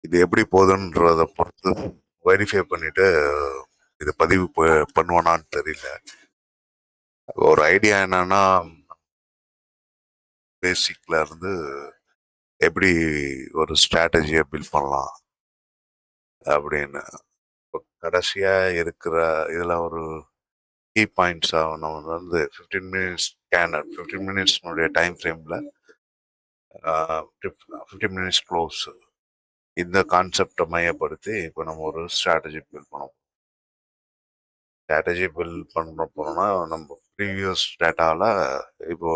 இது எப்படி போகுதுன்றத பொறுத்து வெரிஃபை பண்ணிட்டு இது பதிவு பண்ணுவானான்னு தெரியல. ஒரு ஐடியா என்னன்னா, பேசிக்ல இருந்து எப்படி ஒரு ஸ்ட்ராட்டஜியை பில்ட் பண்ணலாம் அப்படின்னு. இப்போ கடைசியா இருக்கிற இதுல ஒரு கீ பாயிண்ட்ஸா நம்ம வந்து 15 மினிட்ஸ் ஸ்கேனர், 15 மினிட்ஸ்னுடைய டைம் ஃப்ரேம்ல 15 மினிட்ஸ் க்ளோஸ், இந்த கான்செப்டை மையப்படுத்தி இப்போ நம்ம ஒரு ஸ்ட்ராட்டஜி பில்ட் பண்ணோம். ஸ்ட்ராட்டஜி பில்ட் பண்ண போனோம்னா நம்ம ப்ரீவியஸ் டேட்டாவில் இப்போ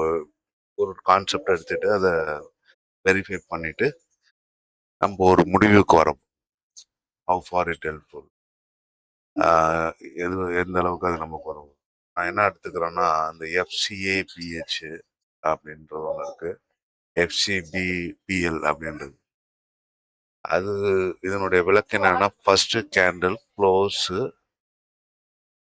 ஒரு கான்செப்ட் எடுத்துட்டு அதை வெரிஃபை பண்ணிட்டு நம்ம ஒரு முடிவுக்கு வரோம். ஹவு ஃபார் இட் ஹெல்ப்ஃபுல், எந்த அளவுக்கு அது நமக்கு வரும். நான் என்ன எடுத்துக்கிறேன்னா, அந்த FCAPH அப்படின்றது ஒன்று இருக்கு, FCBPL அப்படின்றது. அது இதனுடைய விளக்கம் என்னன்னா, first candle close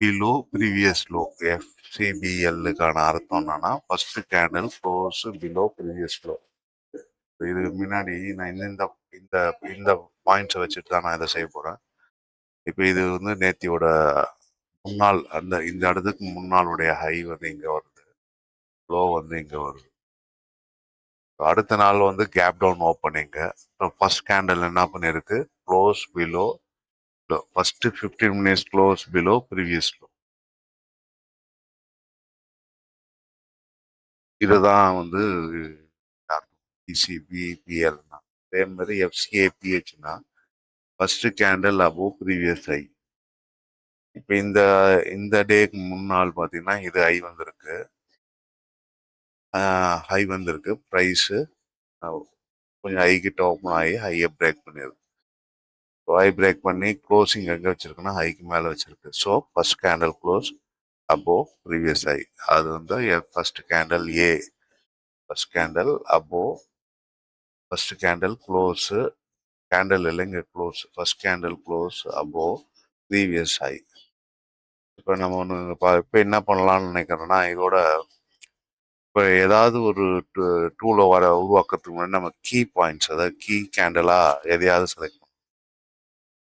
below previous low. FCBLக்கான அர்த்தம் என்னன்னா, first candle close below previous low. இதுக்கு முன்னாடி நான் இந்த இந்த இந்த பாயிண்ட்ஸை வச்சுட்டு தான் நான் இதை செய்ய போறேன். இப்போ இது வந்து நேத்தியோட முன்னாள், இந்த இடத்துக்கு முன்னாளுடைய ஹை வந்து இங்க வருது, லோ வந்து இங்க வருது. அடுத்த நாள் வந்து கேப் டவுன் ஓப்பனிங்க. ஃபர்ஸ்ட் கேண்டில் என்ன பண்ணிருக்கு, close below low. First 15 minutes close below previous low. இதுதான் வந்து ECBPLனா. அதே மாதிரி FCAPHனா first candle above previous high. இப்போ இந்த இந்த டேக்கு முன்னாள் பார்த்தீங்கன்னா இது ஹை வந்திருக்கு, ப்ரைஸு கொஞ்சம் ஹை கிட்ட ஓப்பன் ஆகி ஹையை பிரேக் பண்ணியிருக்கு. ஹை பிரேக் பண்ணி க்ளோசிங் எங்கே வச்சிருக்குன்னா ஹைக்கு மேலே வச்சிருக்கு. So first candle close above previous high. அது வந்து ஃபர்ஸ்ட் கேண்டில் ஏ. First candle above, first candle close, candle இல்லைங்க close, first candle close above previous high. இப்போ நம்ம ஒன்று இப்போ என்ன பண்ணலாம்னு நினைக்கிறோன்னா, இதோட இப்போ ஏதாவது ஒரு டூலை உருவாக்குறதுக்கு முன்னாடி நம்ம கீ பாயிண்ட்ஸ், அதாவது கீ கேண்டலாக எதையாவது செலக்ட் பண்ணணும்.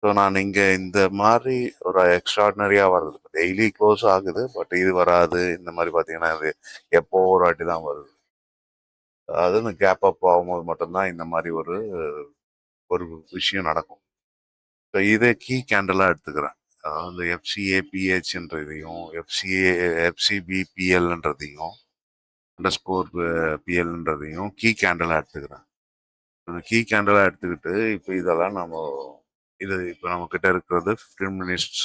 ஸோ நான் இங்கே இந்த மாதிரி ஒரு எக்ஸ்ட்ராடினரியாக வருது, டெய்லி க்ளோஸ் ஆகுது, பட் இது வராது. இந்த மாதிரி பார்த்தீங்கன்னா இது எப்போ ஒரு வாட்டி தான் வருது. அதாவது இந்த கேப் அப் ஆகும்போது மட்டும்தான் இந்த மாதிரி ஒரு ஒரு விஷயம் நடக்கும். ஸோ இதை கீ கேண்டலாக எடுத்துக்கிறேன். அதாவது FCAPHன்றதையும் FCBPLன்றதையும் அண்டர்ஸ்கோர் பிஎல்ன்றதையும் கீ கேண்டலாக எடுத்துக்கிறேன். அந்த கீ கேண்டலாக எடுத்துக்கிட்டு இப்போ இதெல்லாம் இது இப்போ நம்மக்கிட்ட இருக்கிறது 15 மினிட்ஸ்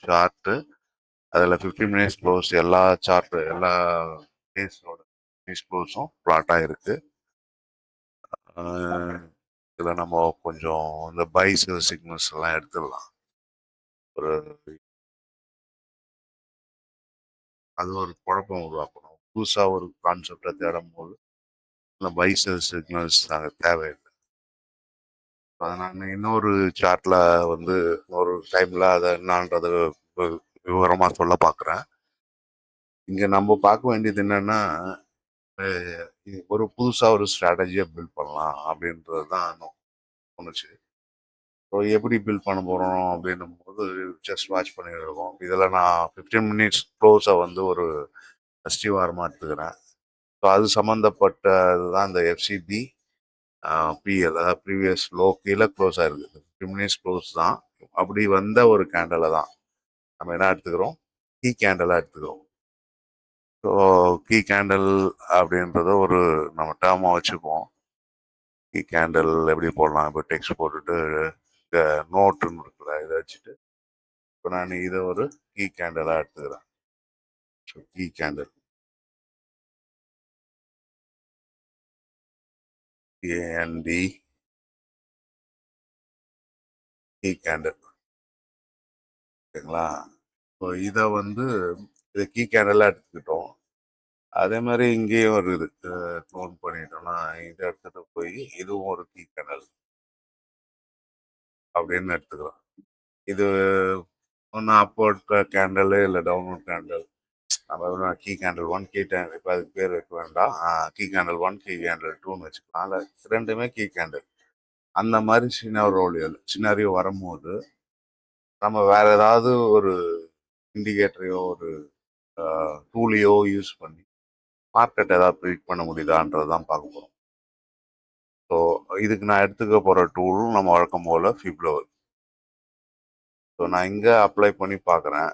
சார்ட்டு. அதில் 15 மினிட்ஸ் க்ளோஸ் எல்லா சார்ட்டு, எல்லா டேஸோட மினிட்ஸ் க்ளோஸும் ப்ளாட்டாக இருக்குது. இதில் நம்ம கொஞ்சம் இந்த பைஸ் சிக்னல்ஸ் எல்லாம் எடுத்துடலாம். அது ஒரு குழப்பம் உருவாக்கணும். புதுசாக ஒரு கான்செப்டை தேடும் போது இந்த பைஸ் சிக்னல்ஸ் நாங்கள் தேவையில்லை. அதை நான் இன்னொரு சார்ட்ல வந்து ஒரு டைம்ல அதை என்னான்றது விவரமா சொல்ல பார்க்குறேன். இங்க நம்ம பார்க்க வேண்டியது என்னன்னா, ஒரு புதுசா ஒரு ஸ்ட்ராட்டஜியை பில்ட் பண்ணலாம் அப்படின்றது தான் தோணுச்சு. ஸோ எப்படி பில்ட் பண்ண போறோம் அப்படின்னும் போது ஜஸ்ட் வாட்ச் பண்ணிட்டு இருக்கோம். இதில் நான் 15 மினிட்ஸ் க்ளோஸை வந்து ஒரு ஃபெஸ்டிவாரமாக எடுத்துக்கிறேன். ஸோ அது சம்மந்தப்பட்டது தான் இந்த FCB பிஎல், அதாவது ப்ரீவியஸ் லோ கீழே க்ளோஸ் ஆயிருக்கு. 15 மினிட்ஸ் க்ளோஸ் தான். அப்படி வந்த ஒரு கேண்டலை தான் நம்ம என்ன எடுத்துக்கிறோம், கீ கேண்டலாக எடுத்துக்கிறோம். ஸோ கீ கேண்டல் அப்படின்றத ஒரு நம்ம டேர்மாக வச்சுப்போம். கீ கேண்டல் எப்படி போடலாம், இப்போ டெக்ஸ்ட் போட்டுட்டு இந்த நோட்டுன்னு இருக்குல்ல, இதை வச்சுட்டு இப்போ நான் இதை ஒரு கீ கேண்டலாக எடுத்துக்கிறேன். So key candle and key candle, ஓகேங்களா. ஸோ இதை வந்து இதை கீ கேண்டலாக எடுத்துக்கிட்டோம். அதே மாதிரி இங்கேயும் ஒரு இது க்ளோன் பண்ணிட்டோம்னா இதை எடுத்துகிட்டு போய் இதுவும் ஒரு கீ கேண்டல் அப்படின்னு எடுத்துக்கிறோம். இது ஒன்று அப்வர்ட் கேண்டலு இல்லை டவுன்வர்ட் கேண்டல். நம்ம கீ கேண்டல் 1, கீ கேண்டல், இப்போ அதுக்கு பேர் வைக்க வேண்டாம், கீ கேண்டல் 1, கீ கேண்டல் 2ன்னு வச்சுக்கலாம். அதில் ரெண்டுமே கீ கேண்டல். அந்த மாதிரி சினாரியோ வரும்போது நம்ம வேற ஏதாவது ஒரு இண்டிகேட்டரையோ ஒரு டூலையோ யூஸ் பண்ணி மார்க்கெட் ஏதாவது ப்ரிடிக்ட் பண்ண முடியுதான்றது தான் பார்க்க போகிறோம். ஸோ இதுக்கு நான் எடுத்துக்க போகிற டூலும் நம்ம வழக்கம் போல் ஃபிப் லெவல். ஸோ நான் இங்கே அப்ளை பண்ணி பார்க்குறேன்.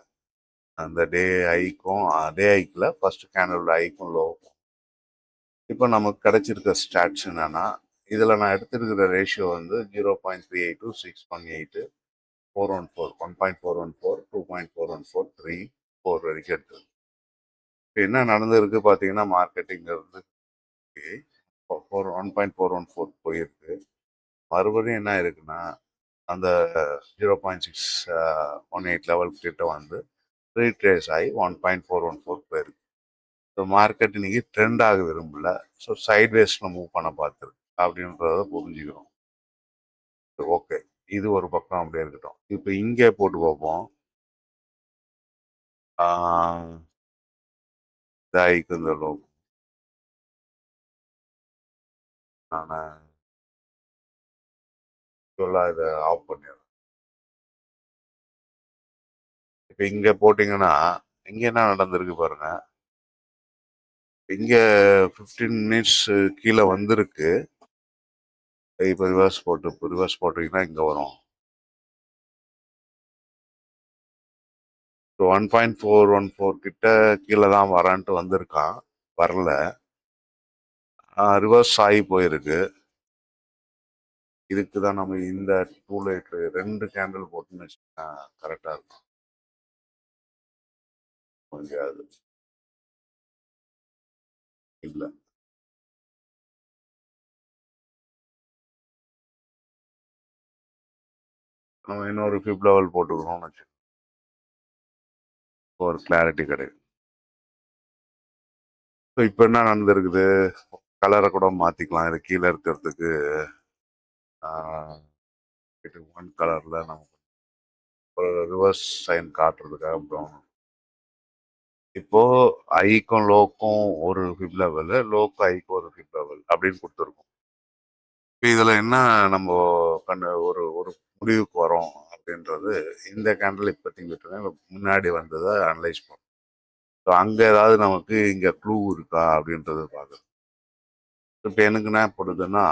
அந்த டே ஐக்கும் டே ஐக்கில் ஃபர்ஸ்ட் கேண்டலோட ஐக்கும் லோ. இப்போ நமக்கு கிடைச்சிருக்க ஸ்டாட்ஸ் என்னன்னா, இதில் நான் எடுத்துருக்கிற ரேஷியோ வந்து 0.38 to 6.8 414 1.414 2.414 3 4 வரைக்கும் எடுத்தது. இப்போ என்ன நடந்திருக்கு பார்த்தீங்கன்னா, மார்க்கெட்டிங் இருந்து 1.414 போயிருக்கு. மறுபடியும் என்ன இருக்குன்னா, அந்த 0.618 லெவல் கிட்ட வந்து ரீட்ரேஸ் ஆகி 1.414 போயிருக்கு. ஸோ மார்க்கெட் இன்னைக்கு ட்ரெண்ட் ஆக விரும்பல. ஸோ சைட்வேஸில் மூவ் பண்ண பார்த்துருக்கு அப்படின்றத புரிஞ்சுக்கிறோம். ஓகே, இது ஒரு பக்கம் அப்படியே இருக்கட்டும். இப்போ இங்கே போட்டு பார்ப்போம். தாய்க்கு இந்த லோ நான் இதை ஆஃப் பண்ணிடுறேன். இப்போ இங்கே போட்டிங்கன்னா இங்கே என்ன நடந்திருக்கு பாருங்க. இங்கே 15 மினிட்ஸ் கீழே வந்திருக்கு. இப்போ ரிவர்ஸ் போட்டிங்கன்னா இங்கே வரும். 1.414 கிட்ட கீழே தான் வரான்ட்டு வந்திருக்கான், வரல. ரிவர்ஸ் ஆகி போயிருக்கு. இதுக்கு தான் நம்ம இந்த டூ லைட் 2 கேண்டில் போட்டுன்னு வச்சுக்கோங்க, கரெக்டாக இருக்கும். முடியாது, இல்லை. நம்ம இன்னொரு ஃபிப் லெவல் போட்டுக்கிறோம்னு வச்சுக்கோங்க, ஒரு கிளாரிட்டி கிடைக்கும். ஸோ இப்போ என்ன நடந்திருக்குது, கலரை கூட மாற்றிக்கலாம். இது கீழே இருக்கிறதுக்கு ஒன் கலரில் நமக்கு ஒரு ரிவர்ஸ் சைன் காட்டுறதுக்காக ப்ரௌன். இப்போ ஐக்கும் லோக்கும் ஒரு ஃபிப் லெவல், லோக்கு ஐக்கும் ஒரு ஃபிப் லெவல் அப்படின்னு கொடுத்துருக்கோம். இப்போ இதில் என்ன நம்ம ஒரு ஒரு முடிவுக்கு வரோம் அப்படின்றது, இந்த கேண்டில் இப்போதைக்கு விட்டுருங்க, முன்னாடி வந்ததை அனலைஸ் பண்ணும். ஸோ அங்கே ஏதாவது நமக்கு இங்கே க்ளூ இருக்கா அப்படின்றது பார்க்குறோம். இப்போ எனக்கு என்ன போடுதுன்னா,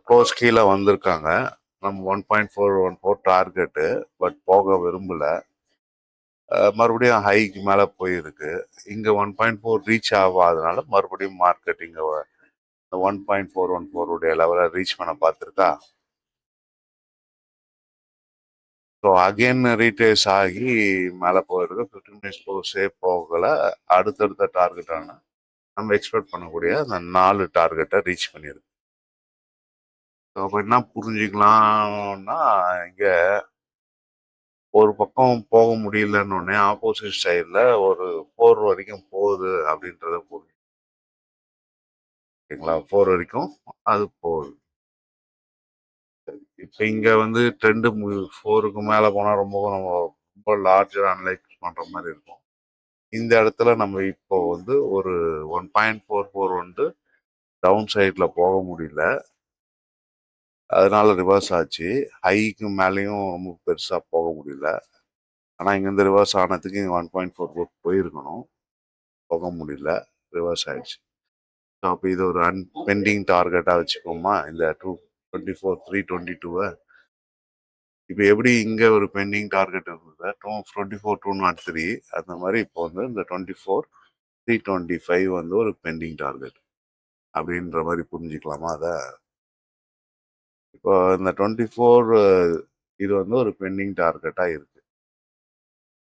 க்ளோஸ் கீழே வந்திருக்காங்க. நம்ம 1.414 டார்கெட்டு, பட் போக விரும்பல. மறுபடியும் ஹைக்கு மேலே போயிருக்கு. இங்கே 1.4 ரீச் ஆகாதனால மறுபடியும் மார்க்கெட் இங்கே 1.414 உடைய லெவலை ரீச் பண்ண பார்த்துருக்கா. ஸோ அகெயின் ரீட்ரேஸ் ஆகி மேலே போயிருக்கு. 15 மினிட்ஸ் க்ளோஸே போகலை. அடுத்தடுத்த டார்கெட்டான நம்ம எக்ஸ்பெக்ட் பண்ணக்கூடிய அந்த 4 டார்கெட்டை ரீச் பண்ணியிருக்கு. ஸோ அப்போ என்ன புரிஞ்சுக்கலாம்னா, இங்கே ஒரு பக்கம் போக முடியலன்னு ஆப்போசிட் சைடில் ஒரு 4 வரைக்கும் போகுது அப்படின்றத புரிஞ்சுங்களா. 4 வரைக்கும் அது போகுது. இப்போ இங்கே வந்து ட்ரெண்டு 4க்கு மேலே போனால் ரொம்ப லார்ஜர் அனலைஸ் பண்ணுற மாதிரி இருக்கும். இந்த இடத்துல நம்ம இப்போ வந்து ஒரு 1.44 வந்து டவுன் சைடில் போக முடியல, அதனால ரிவர்ஸ் ஆச்சு. ஹைக்கு மேலேயும் ரொம்ப பெருசாக போக முடியல. ஆனால் இங்கேருந்து ரிவர்ஸ் ஆனதுக்கு இங்கே 1.44 போயிருக்கணும், போக முடியல, ரிவர்ஸ் ஆயிடுச்சு. ஸோ அப்போ இது ஒரு பெண்டிங் டார்கெட்டாக வச்சுக்கோமா, இந்த 224 322. இப்போ எப்படி இங்கே ஒரு பெண்டிங் டார்கெட் இருந்தது 24 203, அந்த மாதிரி இப்போ வந்து இந்த 24 325 வந்து ஒரு பெண்டிங் டார்கெட் அப்படின்ற மாதிரி புரிஞ்சுக்கலாமா அதை. இப்போ இந்த 24 இது வந்து ஒரு பெண்டிங் டார்கெட்டாக இருக்கு.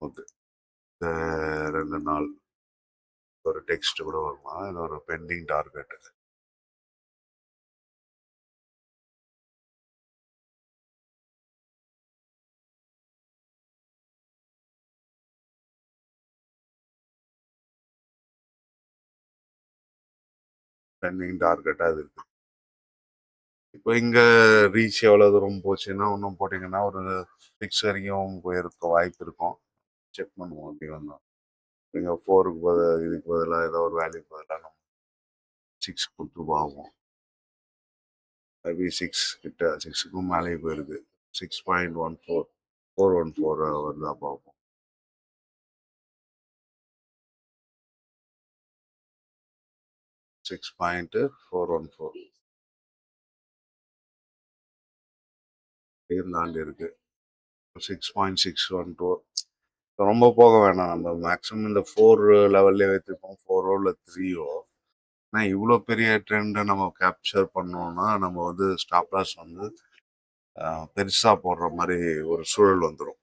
ஓகே, இந்த 2 நாள் ஒரு டெக்ஸ்ட் கூட வருமா, இது ஒரு பெண்டிங் டார்கெட். பெண்டிங் டார்கெட்டாக அது இருக்கு. இப்போ இங்கே ரீச் எவ்வளோ தூரம் போச்சுன்னா, இன்னும் போட்டிங்கன்னா ஒரு 6 வரைக்கும் போயிருக்க வாய்ப்பு இருக்கும். செக் பண்ணுவோம் அப்படி வந்தோம். இங்கே 4க்கு இதுக்கு பதிலாக ஏதோ ஒரு வேல்யூக்கு பதிலாக நம்ம 6 கொடுத்து ஆகும். மேபி 6 கிட்ட 6க்கும் மேலேயே போயிருக்கு. 6.14 414 வருதா பார்ப்போம். 6.414 தாண்டி இருக்கு. 6.612 ரொம்ப போக வேணாம். நம்ம மேக்ஸிமம் இந்த 4 லெவல்லே வைத்திருப்போம். 4ஓ இல்லை 3ஓ. ஆனால் இவ்வளோ பெரிய ட்ரெண்டை நம்ம கேப்சர் பண்ணோம்னா நம்ம வந்து ஸ்டாப் லாஸ் வந்து பெருசாக போடுற மாதிரி ஒரு சூழல் வந்துடும்.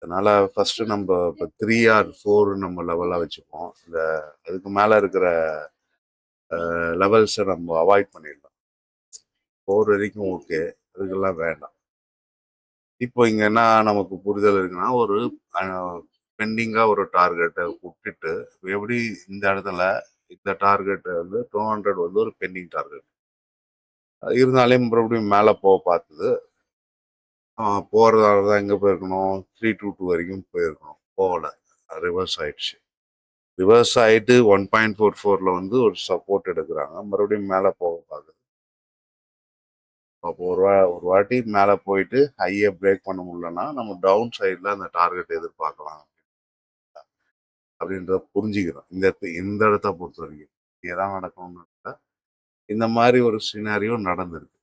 அதனால ஃபர்ஸ்ட் நம்ம இப்போ 3 ஆர் 4 நம்ம லெவலாக வச்சுப்போம். இந்த அதுக்கு மேலே இருக்கிற லெவல்ஸை நம்ம அவாய்ட் பண்ணிடலாம். 4 வரைக்கும் ஓகே, அதுக்கெல்லாம் வேண்டாம். இப்போ இங்க என்ன நமக்கு புரிதல் இருக்குன்னா, ஒரு பெண்டிங்கா ஒரு டார்கெட்டை விட்டுட்டு எப்படி இந்த இடத்துல இந்த டார்கெட் வந்து 200 வந்து ஒரு பெண்டிங் டார்கெட் இருந்தாலே மறுபடியும் மேலே போக பார்த்தது. போறதால தான் எங்க போயிருக்கணும், 322 வரைக்கும் போயிருக்கணும். போகல, ரிவர்ஸ் ஆயிடுச்சு. ரிவர்ஸ் ஆயிட்டு 1.44ல வந்து ஒரு சப்போர்ட் எடுக்கிறாங்க, மறுபடியும் மேலே போக பார்க்குது. அப்போ ஒரு வாட்டி மேலே போயிட்டு ஹையை பிரேக் பண்ண முடியலன்னா நம்ம டவுன் சைடில் அந்த டார்கெட் எதிர்பார்க்கலாம் அப்படின்றத புரிஞ்சுக்கிறோம். இந்த இடத்த பொறுத்த வரைக்கும் எதான் நடக்கணும்னு இந்த மாதிரி ஒரு சினாரியோ நடந்திருக்கு.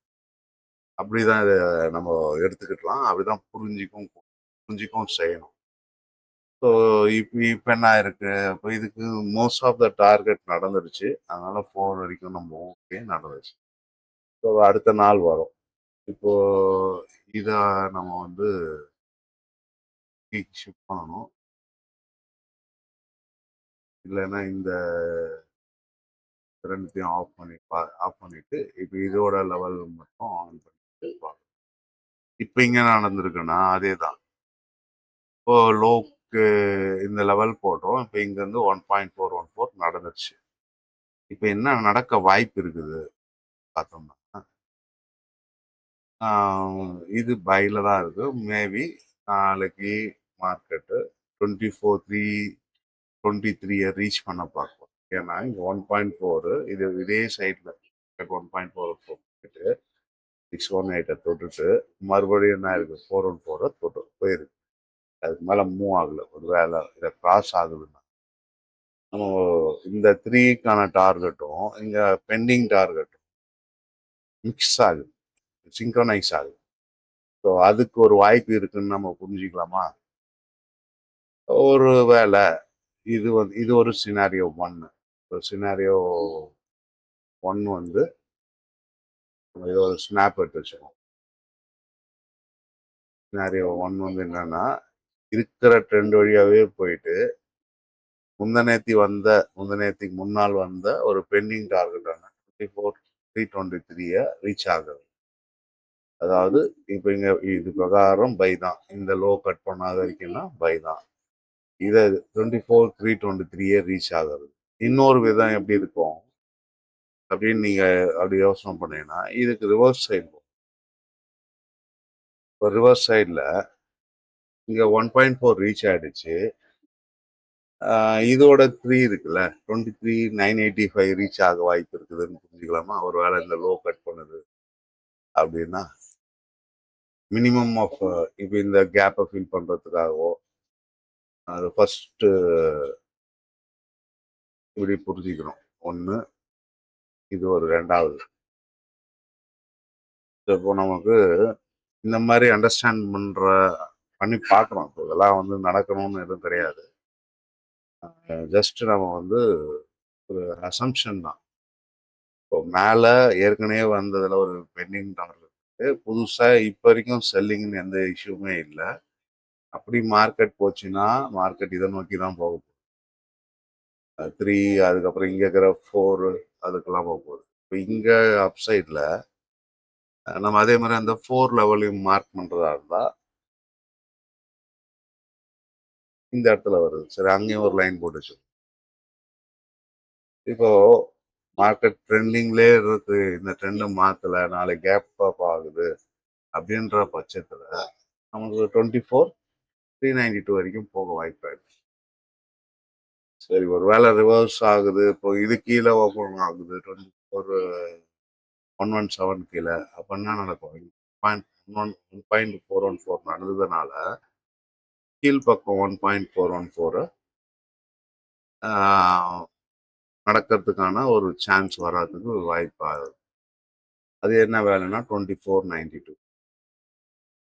அப்படிதான் இதை நம்ம எடுத்துக்கிட்டலாம், அப்படிதான் புரிஞ்சிக்கவும் செய்யணும். ஸோ இப்போ என்ன இருக்கு, இப்போ இதுக்கு மோஸ்ட் ஆஃப் த டார்கெட் நடந்துருச்சு. அதனால 4 வரைக்கும் நம்ம ஓகே நடந்துச்சு. ஸோ அடுத்த நாள் வரும். இப்போ இதை நம்ம வந்து ஷிஃப்ட் பண்ணணும். இல்லைன்னா இந்த ரெண்டுத்தையும் ஆஃப் பண்ணிட்டு இப்போ இதோட லெவல் மட்டும் ஆன் பண்ணிட்டு பார்க்கணும். இப்போ இங்கே நடந்திருக்குன்னா அதே தான். இப்போ லோக்கு இந்த லெவல் போட்டோம். இப்போ இங்கேருந்து 1.414 நடந்துருச்சு. இப்போ என்ன நடக்க வாய்ப்பு இருக்குது பார்த்தோம்னா, இது பைல தான் இருக்கு. மேபி நாளைக்கு மார்க்கெட்டு 24,323 ரீச் பண்ண பார்ப்போம். ஏன்னா இங்கே 1.4 இதே சைடில் 1.4 618 தொட்டுட்டு மறுபடியும் என்ன இருக்கு, 414 தொட்டு போயிருக்கு. அதுக்கு மேலே மூவ் ஆகல. ஒரு வேலை இதை கிராஸ் ஆகுதுன்னா நம்ம இந்த 3க்கான டார்கெட்டும் இங்கே பெண்டிங் டார்கெட்டும் மிக்ஸ் ஆகுது, சிங்க்ரனைஸ் ஆகுது. ஸோ அதுக்கு ஒரு வாய்ப்பு இருக்குன்னு நம்ம புரிஞ்சுக்கலாமா? ஒரு வேலை இது ஒரு சினாரியோ 1. சினாரியோ 1 வந்து இது ஒரு ஸ்னாப் எடுத்து வச்சுக்கோம். சினாரியோ 1 வந்து என்னன்னா, இருக்கிற ட்ரெண்ட் வழியாவே போயிட்டு முந்தநேத்திக்கு முன்னால் வந்த ஒரு பெண்டிங் டார்கெட்டான 24,323 ரீச் ஆகுது. அதாவது இப்போ இங்க இது பிரகாரம் பை தான். இந்த லோ கட் பண்ணாத வரைக்கும்னா பை தான். இதை 24,323 ரீச் ஆகுது. இன்னொரு விதம் எப்படி இருக்கும் அப்படின்னு நீங்க அப்படி யோசனை பண்ணீங்கன்னா, இதுக்கு ரிவர்ஸ் சைடு. இப்போ ரிவர்ஸ் சைடில் இங்க 1.4 ரீச் ஆயிடுச்சு. இதோட 3 இருக்குல்ல, 23,985 ரீச் ஆக வாய்ப்பு இருக்குதுன்னு புரிஞ்சுக்கலாமா? ஒரு வேளை இந்த லோ கட் பண்ணுது அப்படின்னா மினிமம் ஆஃப் இப்போ இந்த கேப்பை ஃபில் பண்ணுறதுக்காகவோ அது ஃபர்ஸ்ட் இப்படி புரிஞ்சுக்கணும். ஒன்று, இது ஒரு ரெண்டாவது. இப்போ நமக்கு இந்த மாதிரி அண்டர்ஸ்டாண்ட் பண்ணி பார்க்குறோம். இப்போ இதெல்லாம் வந்து நடக்கணும்னு எதுவும் கிடையாது. ஜஸ்ட் நம்ம வந்து ஒரு அசம்ஷன் தான். இப்போ மேலே ஏற்கனவே வந்ததில் ஒரு பெண்டிங் டார்கெட் புதுசாக இப்போ வரைக்கும் செல்லிங்னு எந்த இஷ்யூமே இல்லை. அப்படி மார்க்கெட் போச்சுன்னா மார்க்கெட் இதை நோக்கி தான் போக போகுது. 3 அதுக்கப்புறம் இங்கே இருக்கிற 4 அதுக்கெல்லாம் போக போகுது. இப்போ இங்கே அப்சைடில் நம்ம அதே மாதிரி அந்த 4 லெவலையும் மார்க் பண்ணுறதா இருந்தால் இந்த இடத்துல வருது. சரி, அங்கேயும் ஒரு லைன் போட்டுச்சு. இப்போ மார்க்கெட் ட்ரெண்டிங்லேயே இருக்கு, இந்த ட்ரெண்டை மாற்றலை, நாளை கேப் அப் ஆகுது அப்படின்ற பட்சத்தில் நமக்கு 24,392 வரைக்கும் போக வாய்ப்பு ஆயிடுச்சு. சரி, ஒரு வேளை ரிவர்ஸ் ஆகுது, இப்போ இது கீழே ஓப்பன் ஆகுது 24 117 கீழே. அப்ப என்ன நடக்கும்? 1.414 நடந்ததுனால கீழ்ப்பக்கம் 1.414 நடக்கிறதுக்கான ஒரு சான்ஸ் வர்றதுக்கு வாய்ப்பாகுது. அது என்ன வேலைன்னா 2492.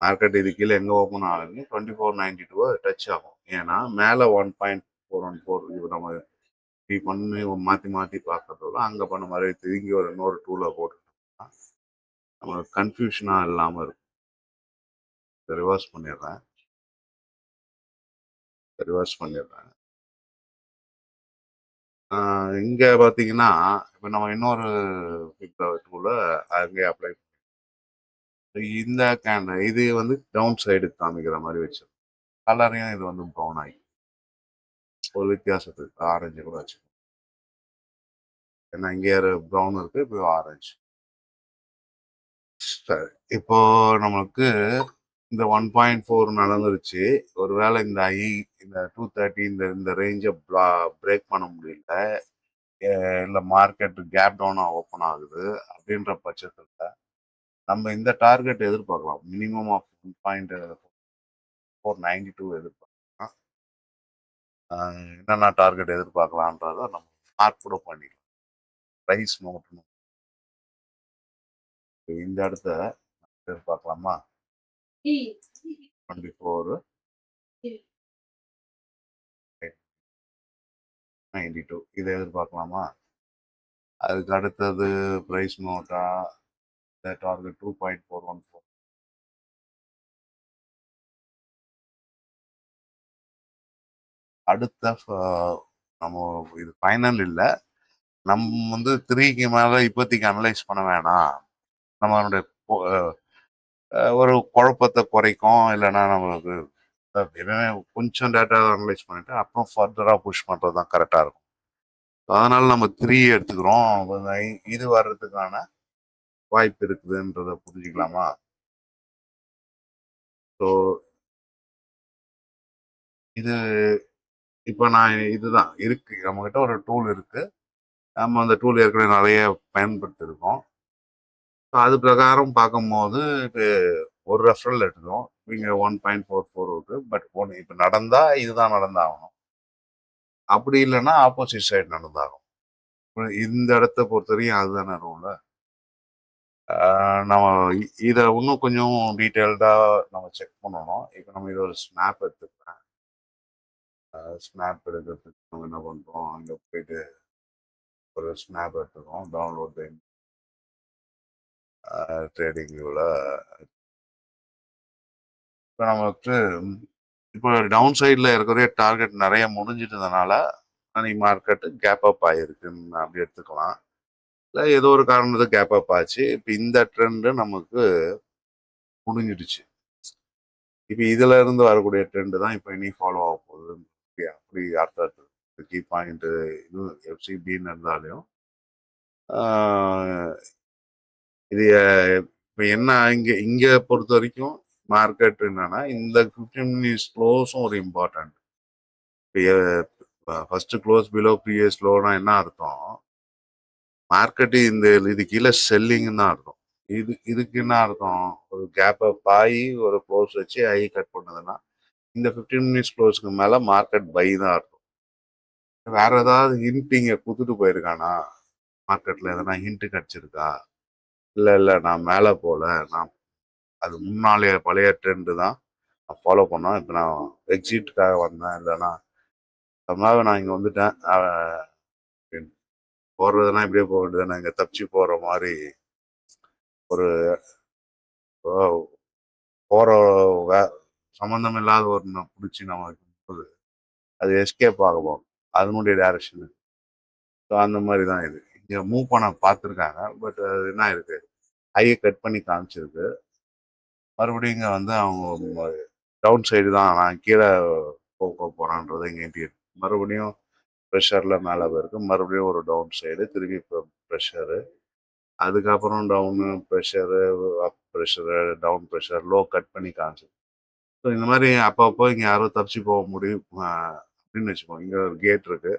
மார்க்கெட் இது கீழே எங்கே ஓப்பன் ஆகுது 2492 டச் ஆகும். ஏன்னா மேலே 1.414 இது நம்ம இப்படி பண்ணி மாற்றி மாற்றி பார்க்கறதோட அங்கே பண்ண மாதிரி திரும்பி ஒரு இன்னொரு டூலை போட்டுட்டோம்னா நம்மளுக்கு கன்ஃபியூஷனாக இல்லாமல் இருக்கும். ரிவர்ஸ் பண்ணிடுறேன். இங்கே பார்த்தீங்கன்னா இப்போ நம்ம இன்னொரு டூலை அங்கே அப்ளை இந்த கேண்டில் இது வந்து டவுன் சைடு காமிக்கிற மாதிரி வச்சிருக்கோம். கலரையும் இது வந்து ப்ரௌன் ஆகி ஒரு வித்தியாசத்துக்கு ஆரஞ்சு கூட வச்சுக்கோங்க. ஏன்னா இங்கே ப்ரௌன் இருக்கு, இப்போ ஆரஞ்சு. சரி, இப்போ நம்மளுக்கு இந்த 1.4 நடந்துருச்சு. ஒருவேளை இந்த இந்த 230 இந்த ரேஞ்சை பிரேக் பண்ண முடியல, இல்லை மார்க்கெட் கேப் டவுனாக ஓப்பன் ஆகுது அப்படின்ற பட்சத்தில் நம்ம இந்த டார்கெட் எதிர்பார்க்கலாம். மினிமம் ஆஃப் 1.492 எதிர்பார்க்கலாம். என்னென்ன டார்கெட் எதிர்பார்க்கலான்றத நம்ம மார்க் கூட பண்ணிக்கலாம். ப்ரைஸ் நோட்டணும். இந்த இடத்த எதிர்பார்க்கலாமா? 24 92 இதை எதிர்பார்க்கலாமா? அதுக்கு அடுத்தது ப்ரைஸ் நோட்டா டார்கெட் 2.414. அடுத்த நம்ம இது ஃபைனல் இல்லை, நம்ம வந்து 3க்கு மேலே இப்போதைக்கு அனலைஸ் பண்ண வேணாம். நம்மளுடைய ஒரு குழப்பத்தை குறைக்கும். இல்லைன்னா நம்மளுக்கு கொஞ்சம் டேட்டா அனலைஸ் பண்ணிட்டு அப்புறம் ஃபர்தராக புஷ் பண்ணுறது தான் கரெக்டாக இருக்கும். அதனால நம்ம 3 எடுத்துக்கிறோம். இது வர்றதுக்கான வாய்ப்பு இருக்குதுன்றத புரிஞ்சுக்கலாமா? ஸோ இது இப்போ நான் இதுதான் இருக்கு, நம்மகிட்ட ஒரு டூல் இருக்கு. நம்ம அந்த டூல் ஏற்கனவே நிறைய பயன்படுத்திருக்கோம். அது பிரகாரம் பார்க்கும்போது இப்போ ஒரு ரெஃபரல் எடுத்துக்கோம். இங்கே 1.44 இருக்கு. பட் இப்போ நடந்தா இதுதான் நடந்தாகணும். அப்படி இல்லைன்னா ஆப்போசிட் சைடு நடந்தாகும். இந்த இடத்த பொறுத்தவரையும் அதுதானே ரூல். நம்ம இதை இன்னும் கொஞ்சம் டீட்டெயில்டாக நம்ம செக் பண்ணணும். இப்போ நம்ம இதை ஒரு ஸ்னாப் எடுத்துக்கிறேன். ஸ்னாப் எடுக்கிறதுக்கு நம்ம என்ன பண்ணுறோம், அங்கே போயிட்டு ஒரு ஸ்னாப் எடுத்துக்கிறோம். டவுன்லோட் ட்ரேடிங் வியூவில் இப்போ நமக்கு இப்போ டவுன் சைடில் இருக்கிற டார்கெட் நிறைய முடிஞ்சிட்டதுனால அன்னைக்கு மார்க்கெட்டு கேப் அப் ஆகிருக்குன்னு அப்படி எடுத்துக்கலாம். இல்லை ஏதோ ஒரு காரணத்துக்கு கேப் அப் ஆச்சு. இப்போ இந்த ட்ரெண்டு நமக்கு முடிஞ்சிடுச்சு. இப்போ இதுல இருந்து வரக்கூடிய ட்ரெண்டு தான் இப்போ இனி ஃபாலோ ஆக போகுது. அப்படி அர்த்தம் கீ பாயிண்ட் இது எஃப்சிபின்னு இருந்தாலையும் இது இப்போ என்ன இங்கே பொறுத்த வரைக்கும் மார்க்கெட் என்னன்னா இந்த 15 மினிட்ஸ் க்ளோஸும் ஒரு important. First close below previous லோனா என்ன அர்த்தம், மார்க்கெட்டு இந்த இது கீழே செல்லிங்னு தான் அர்த்தம். இதுக்கு என்ன அர்த்தம், ஒரு கேப் அப் ஆகி ஒரு க்ளோஸ் வச்சு ஐ கட் பண்ணதுன்னா இந்த 15 மினிட்ஸ் க்ளோஸ்க்கு மேலே மார்க்கெட் பை தான் அர்த்தம். வேற ஏதாவது ஹிண்ட் இங்கே கொடுத்துட்டு போயிருக்கானா, மார்க்கெட்டில் எதனா ஹிண்ட் கிடச்சிருக்கா? இல்லை நான் மேலே போகல, நான் அது முன்னாலே பழைய ட்ரெண்டு தான் நான் ஃபாலோ பண்ணோம். இப்போ நான் எக்ஸிட்டுக்காக வந்தேன், இல்லைன்னா அதனால நான் இங்கே வந்துட்டேன், போடுறதுனா இப்படியே போக வேண்டியது, நான் இங்கே தப்பிச்சு போகிற மாதிரி ஒரு போகிற சம்மந்தம் இல்லாத ஒரு பிடிச்சி நம்ம போது அது எஸ்கேப் ஆகும் அதனுடைய டைரக்ஷனு. ஸோ அந்த மாதிரி தான் இது இங்கே மூவ் பண்ண பார்த்துருக்காங்க. பட் அது என்ன இருக்கு, ஹையை கட் பண்ணி காமிச்சிருக்கு. மறுபடியும் இங்கே வந்து அவங்க டவுன் சைடு தான் நான் கீழே போக போகிறான்றதை இங்கே மறுபடியும் ப்ரெஷரில் மேலே போயிருக்கு. மறுபடியும் ஒரு டவுன் சைடு, திரும்பி இப்போ ப்ரெஷரு, அதுக்கப்புறம் down pressure, up pressure, down pressure, low cut பண்ணி காமிச்சு. ஸோ இந்த மாதிரி அப்பப்போ இங்கே யாரும் தப்பிச்சு போக முடியும் அப்படின்னு வச்சுக்கோங்க. இங்கே ஒரு கேட் இருக்குது,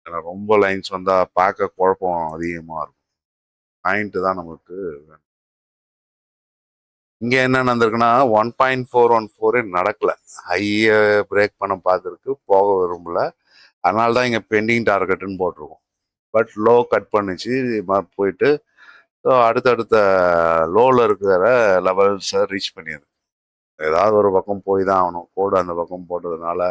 ஏன்னா ரொம்ப லைன்ஸ் வந்தா பார்க்க குழப்பம் அதிகமா இருக்கும். பாயிண்ட் தான் நமக்கு வேணும். இங்க என்ன நடந்திருக்குன்னா 1.414 நடக்கல. ஹைய பிரேக் பண்ண பார்த்துருக்கு, போக விரும்பல. அதனால தான் இங்க பெண்டிங் டார்கெட்னு போட்டிருக்கோம். பட் லோ கட் பண்ணுச்சு, போயிட்டு ஸோ அடுத்தடுத்த லோவில் இருக்கிற லெவல்ஸை ரீச் பண்ணிடுது. ஏதாவது ஒரு பக்கம் போய் தான் ஆகணும். கோடு அந்த பக்கம் போட்டதுனால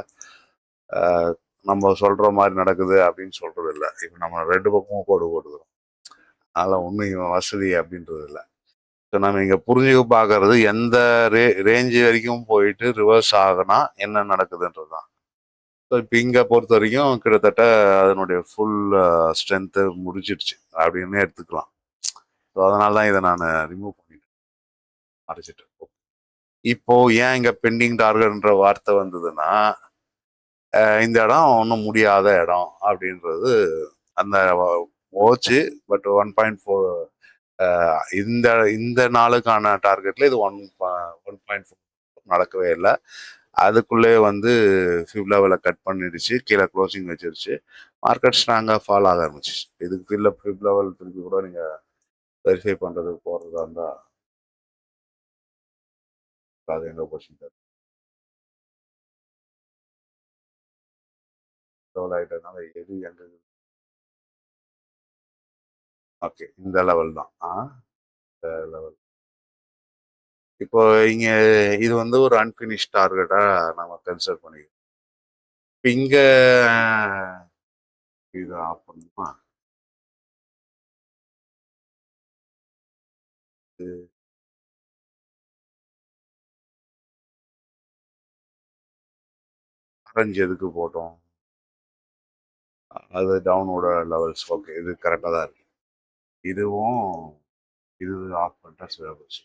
நம்ம சொல்ற மாதிரி நடக்குது அப்படின்னு சொல்றது இல்லை. இப்போ நம்ம 2 பக்கமும் கோடு போட்டுக்கிறோம். அதனால் ஒன்றும் இவன் வசதி அப்படின்றது இல்லை. ஸோ நம்ம இங்கே புரிஞ்சுக்க பார்க்கறது எந்த ரேஞ்சு வரைக்கும் போயிட்டு ரிவர்ஸ் ஆகுனா என்ன நடக்குதுன்றது தான். ஸோ இப்போ இங்கே பொறுத்த வரைக்கும் கிட்டத்தட்ட அதனுடைய ஃபுல் ஸ்ட்ரென்த்து முடிச்சிடுச்சு அப்படின்னு எடுத்துக்கலாம். ஸோ அதனால தான் இதை நான் ரிமூவ் பண்ணிட்டேன், மறைச்சிட்டேன். இப்போ ஏன் இங்கே பெண்டிங் டார்கெட்ன்ற வார்த்தை வந்ததுன்னா, இந்த இடம் ஒன்றும் முடியாத இடம் அப்படின்றது அந்த போச்சு. பட் 1.4 இந்த இந்த நாளுக்கான டார்கெட்ல இது 1.4 நடக்கவே இல்லை. அதுக்குள்ளே வந்து ஃபிப் லெவலை கட் பண்ணிடுச்சு, கீழே க்ளோசிங் வச்சிருச்சு. மார்க்கெட் ஸ்ட்ராங்காக ஃபால் ஆக ஆரம்பிச்சிச்சு. இதுக்கு கீழே ஃபிப் லெவல் திருப்பி கூட நீங்கள் வெரிஃபை பண்ணுறதுக்கு போகிறதா இருந்தால் அது எங்கே போச்சு லெவல் ஆகிட்டதுனால எது எங்கே. ஓகே, இந்த லெவல் தான். இந்த லெவல் இப்போ இங்க இது வந்து ஒரு அன்பினிஷ் டார்கெட்டா நம்ம கன்சிடர் பண்ணிக்கிறோம். இப்போ இங்க இது ஆஃப் பண்ணுமா, ஆரஞ்சு எதுக்கு போட்டோம், அது டவுனோட லெவல்ஸ். ஓகே, இது கரெக்டாக தான் இருக்கு. இதுவும் இது ஆஃப் பண்ணிட்டா சரியா போச்சு.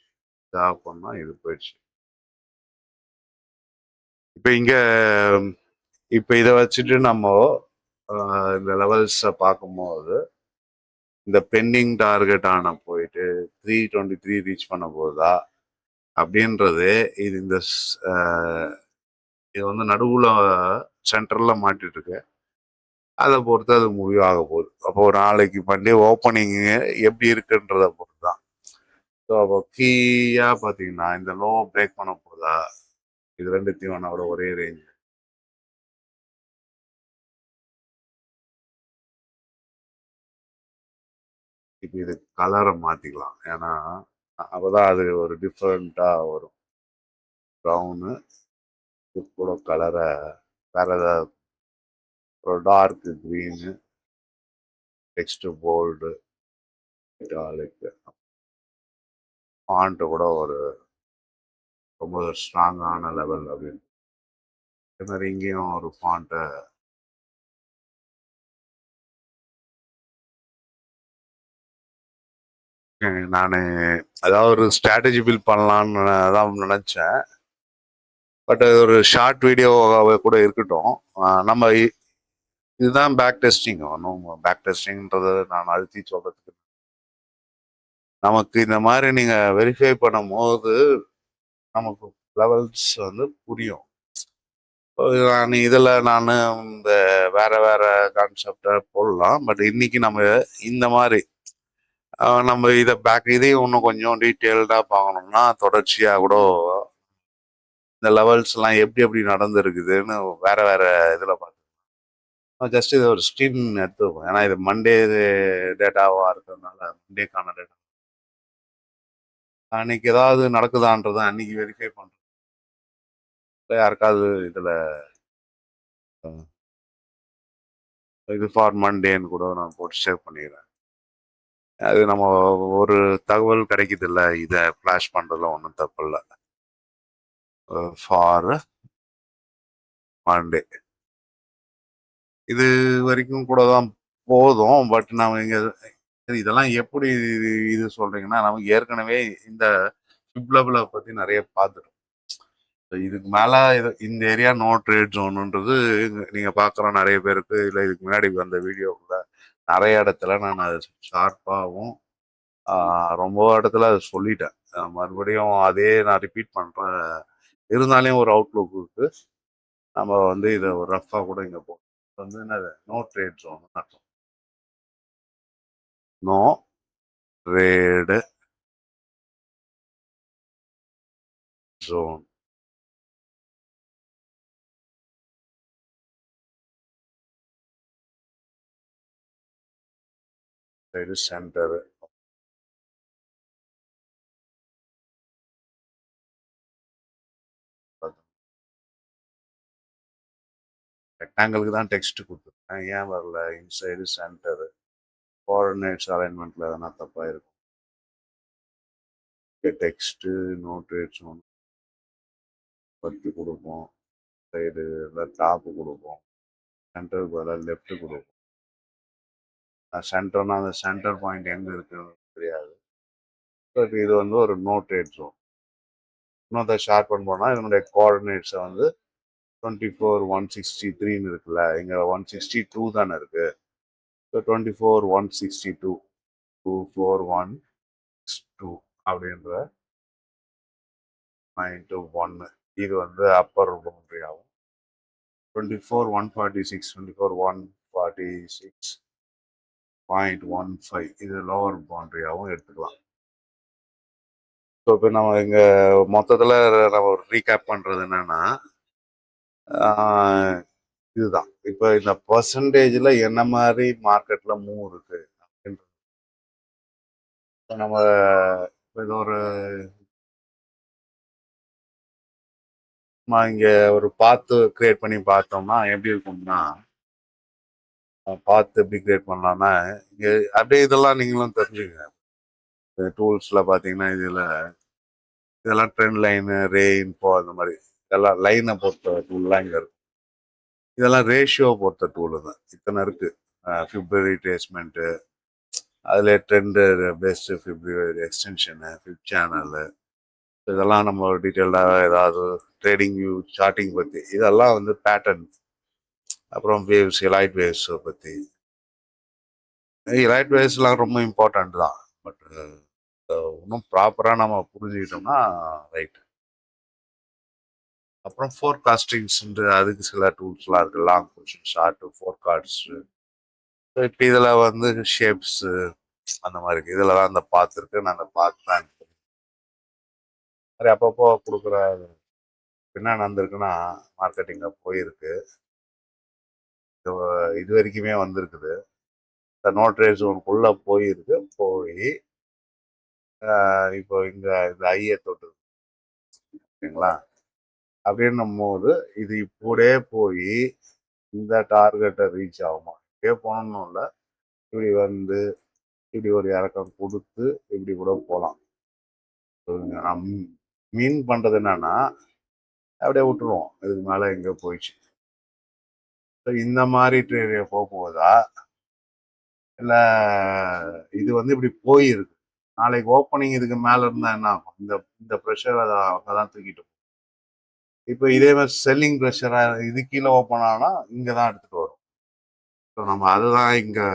இது ஆஃப் பண்ணா இது போயிடுச்சு. இப்போ இங்க இப்போ இதை வச்சுட்டு நம்ம இந்த லெவல்ஸை பார்க்கும்போது இந்த பெண்டிங் டார்கெட் ஆன போயிட்டு 323 ரீச் பண்ண போதா அப்படின்றது இது இந்த இது வந்து நடுவுல சென்டர்ல மாட்டிட்டு இருக்கு. அதை பொறுத்து அது முடிவாக போகுது. அப்போ நாளைக்கு மண்டே ஓப்பனிங் எப்படி இருக்குன்றத பொறுத்து தான். ஸோ அப்போ கீயா பார்த்தீங்கன்னா இந்த லோ பிரேக் பண்ண போதா, இது ரெண்டுத்தையும் வேணா ஒரே ரேஞ்ச். இப்போ இது கலரை மாற்றிக்கலாம், ஏன்னா அப்போதான் அது ஒரு டிஃப்ரெண்ட்டாக வரும். ப்ரௌனு கூட கலரை வேற ஏதாவது ஒரு dark green, text bold, italic, font கூட ஒரு ரொம்ப ஸ்ட்ராங்கான லெவல் அப்படின்னு. அதே மாதிரி இங்கேயும் ஒரு ஃபாண்ட்டை நான் அதாவது ஒரு ஸ்ட்ராட்டஜி பில்ட் பண்ணலான்னு தான் நினச்சேன். பட் அது ஒரு ஷார்ட் வீடியோவாகவே கூட இருக்கட்டும். நம்ம இதுதான் பேக் டெஸ்டிங். ஒன்றும் பேக் டெஸ்டிங்ன்றதை நான் அழுத்தி சொல்கிறதுக்கு, நமக்கு இந்த மாதிரி நீங்கள் வெரிஃபை பண்ணும் போது நமக்கு லெவல்ஸ் வந்து புரியும். நான் இதில் நான் இந்த வேற வேற கான்செப்டை போடலாம். பட் இன்னைக்கு நம்ம இந்த மாதிரி நம்ம இதையும் இன்னும் கொஞ்சம் டீட்டெயில்டாக பார்க்கணும்னா தொடர்ச்சியாக கூட இந்த லெவல்ஸ்லாம் எப்படி எப்படி நடந்துருக்குதுன்னு வேற வேற இதில் பார்த்துக்கலாம். ஜஸ்ட் இது ஒரு ஸ்க்ரீன் எடுத்துப்போம், ஏன்னா இது மண்டே டேட்டாவாக இருக்கிறதுனால மண்டேக்கான டேட்டா. அன்னைக்கு ஏதாவது நடக்குதான்றதை அன்னைக்கு வெரிஃபை பண்ணுறோம். யாருக்காவது இதில் இது ஃபார் மண்டேன்னு கூட நான் போட்டு சேவ் பண்ணிக்கிறேன். அது நம்ம ஒரு தகவல் கிடைக்குது இல்லை, இதை ஃப்ளாஷ் பண்ணுறதுல ஒன்றும் தப்பு இல்லை. ஃபார் மண்டே இது வரைக்கும் கூட தான் போதும். பட் நம்ம இங்கே இதெல்லாம் எப்படி இது சொல்றீங்கன்னா, நமக்கு ஏற்கனவே இந்த ஃபிப் லெவலை பற்றி நிறைய பார்த்துட்டோம். இதுக்கு மேலே இந்த ஏரியா நோ ட்ரேட் ஜோனுன்றது நீங்கள் பார்க்குற நிறைய பேருக்கு, இல்லை இதுக்கு முன்னாடி அந்த வீடியோக்குள்ள நிறைய இடத்துல நான் அது ஷார்ப்பாகவும் ரொம்ப இடத்துல அதை சொல்லிட்டேன். மறுபடியும் அதே நான் ரிப்பீட் பண்ணுறேன். இருந்தாலும் ஒரு அவுட்லுக்கு நம்ம வந்து இதை ஒரு ரஃப்பாக கூட இங்கே போகும். வந்து என்னது நோ ட்ரேட் ஜோன் அர்த்தம். No trade zone. இது சென்டர். ரெக்டாங்கிளுக்கு தான் டெக்ஸ்ட் கொடுத்துருக்கேன், ஏன் வரல? இன்சைடு சென்டர் கோஆர்டினேட்ஸ் அலைன்மெண்ட்ல எதனா தப்பா இருக்கும். டெக்ஸ்ட் நோ ட்ரேட் ஜோன் பத்தி கொடுப்போம். சைடு டாப்பு கொடுப்போம். சென்டருக்கு பதிலாக லெஃப்ட் கொடுப்போம். சென்டர்னா அந்த சென்டர் பாயிண்ட் எங்கே இருக்குன்னு தெரியாது. பட் இது வந்து ஒரு நோ ட்ரேட் ஜோன். இன்னொரு ஷார்பன் போனால் இதனுடைய கோஆர்டினேட்ஸை வந்து 24,163 இருக்குல்ல, இங்கே 162 தானே இருக்கு. ஸோ 24,162 24,162 அப்படின்ற -1 இது வந்து அப்பர் பவுண்டரி ஆகும். 24,146 24,146.15 இது லோவர் பவுண்டரியாகவும் எடுத்துக்கலாம். ஸோ இப்போ நம்ம இங்கே மொத்தத்தில் நம்ம ரீகேப் பண்ணுறது என்னன்னா, இதுதான் இப்போ இந்த பர்சன்டேஜில் என்ன மாதிரி மார்க்கெட்டில் மூவ் இருக்கு அப்படின்றது. நம்ம இது ஒரு இங்கே ஒரு பாத்து கிரியேட் பண்ணி பார்த்தோம்னா எப்படி இருக்கும்னா, பார்த்து எப்படி கிரியேட் பண்ணலாம்னா, இங்கே அப்படியே இதெல்லாம் நீங்களும் தெரிஞ்சுங்க. டூல்ஸில் பார்த்தீங்கன்னா இதெல்லாம் ட்ரெண்ட் லைனு, ரே இன்ஃபோ அந்த மாதிரி இதெல்லாம் லைனை பொறுத்த டூல்லாம் இங்கே இருக்கு. இதெல்லாம் ரேஷியோ பொறுத்த டூலு தான். இத்தனை இருக்கு. ஃபிப்ரவரி ட்ரேஸ்மெண்ட்டு, அதில் ட்ரெண்டு பெஸ்ட்டு ஃபிப்ரவரி எக்ஸ்டென்ஷனு, ஃபிப் சேனலு, இதெல்லாம் நம்ம டீட்டெயில்டாக ஏதாவது ட்ரேடிங் வியூ சார்ட்டிங் பற்றி இதெல்லாம் வந்து பேட்டர்ன். அப்புறம் வேவ்ஸ், எலைட் வேவ்ஸை பற்றி. எலைட் வேவ்ஸ்லாம் ரொம்ப இம்பார்ட்டண்ட் தான். பட் இன்னும் ப்ராப்பராக நம்ம புரிஞ்சுக்கிட்டோம்னா ரைட். அப்புறம் ஃபோர்காஸ்டிங்ஸ்ன்ற அதுக்கு சில டூல்ஸ்லாம் இருக்குது. Long position, short, forecast. இப்போ இதில் வந்து ஷேப்ஸு அந்த மாதிரி இருக்குது. இதில் தான் அந்த பாத் இருக்குது. நான் அந்த பாத் தான் மாதிரி அப்பப்போ கொடுக்குற என்ன நடந்திருக்குன்னா, மார்க்கெட்டிங்கில் போயிருக்கு, இது வரைக்குமே வந்திருக்குது. இந்த நோ ட்ரேட் ஜோனுக்குள்ளே போயிருக்கு. போய் இப்போ இந்த ஐயை தொட்டு ஓகேங்களா. அப்படின்னும் போது இது இப்படியே போய் இந்த டார்கெட்டை ரீச் ஆகுமா? இப்படியே போகணும்னு இல்லை, இப்படி வந்து இப்படி ஒரு இறக்கம் கொடுத்து இப்படி கூட போகலாம். நான் மீன் பண்ணுறது என்னன்னா, அப்படியே விட்டுருவோம், இதுக்கு மேலே எங்கே போயிடுச்சு. ஸோ இந்த மாதிரி ட்ரேட் போகும்போதா இல்லை இது வந்து இப்படி போயிருக்கு, நாளைக்கு ஓப்பனிங் இதுக்கு மேலே இருந்தால் என்ன ஆகும்? இந்த இந்த ப்ரெஷர் அவங்க தான் தூக்கிட்டு போகும். இப்போ இதே மாதிரி செல்லிங் ப்ரெஷராக இது கீழே ஓப்பன் ஆனால் இங்கே தான் எடுத்துகிட்டு வரும். ஸோ நம்ம அதுதான் இங்கே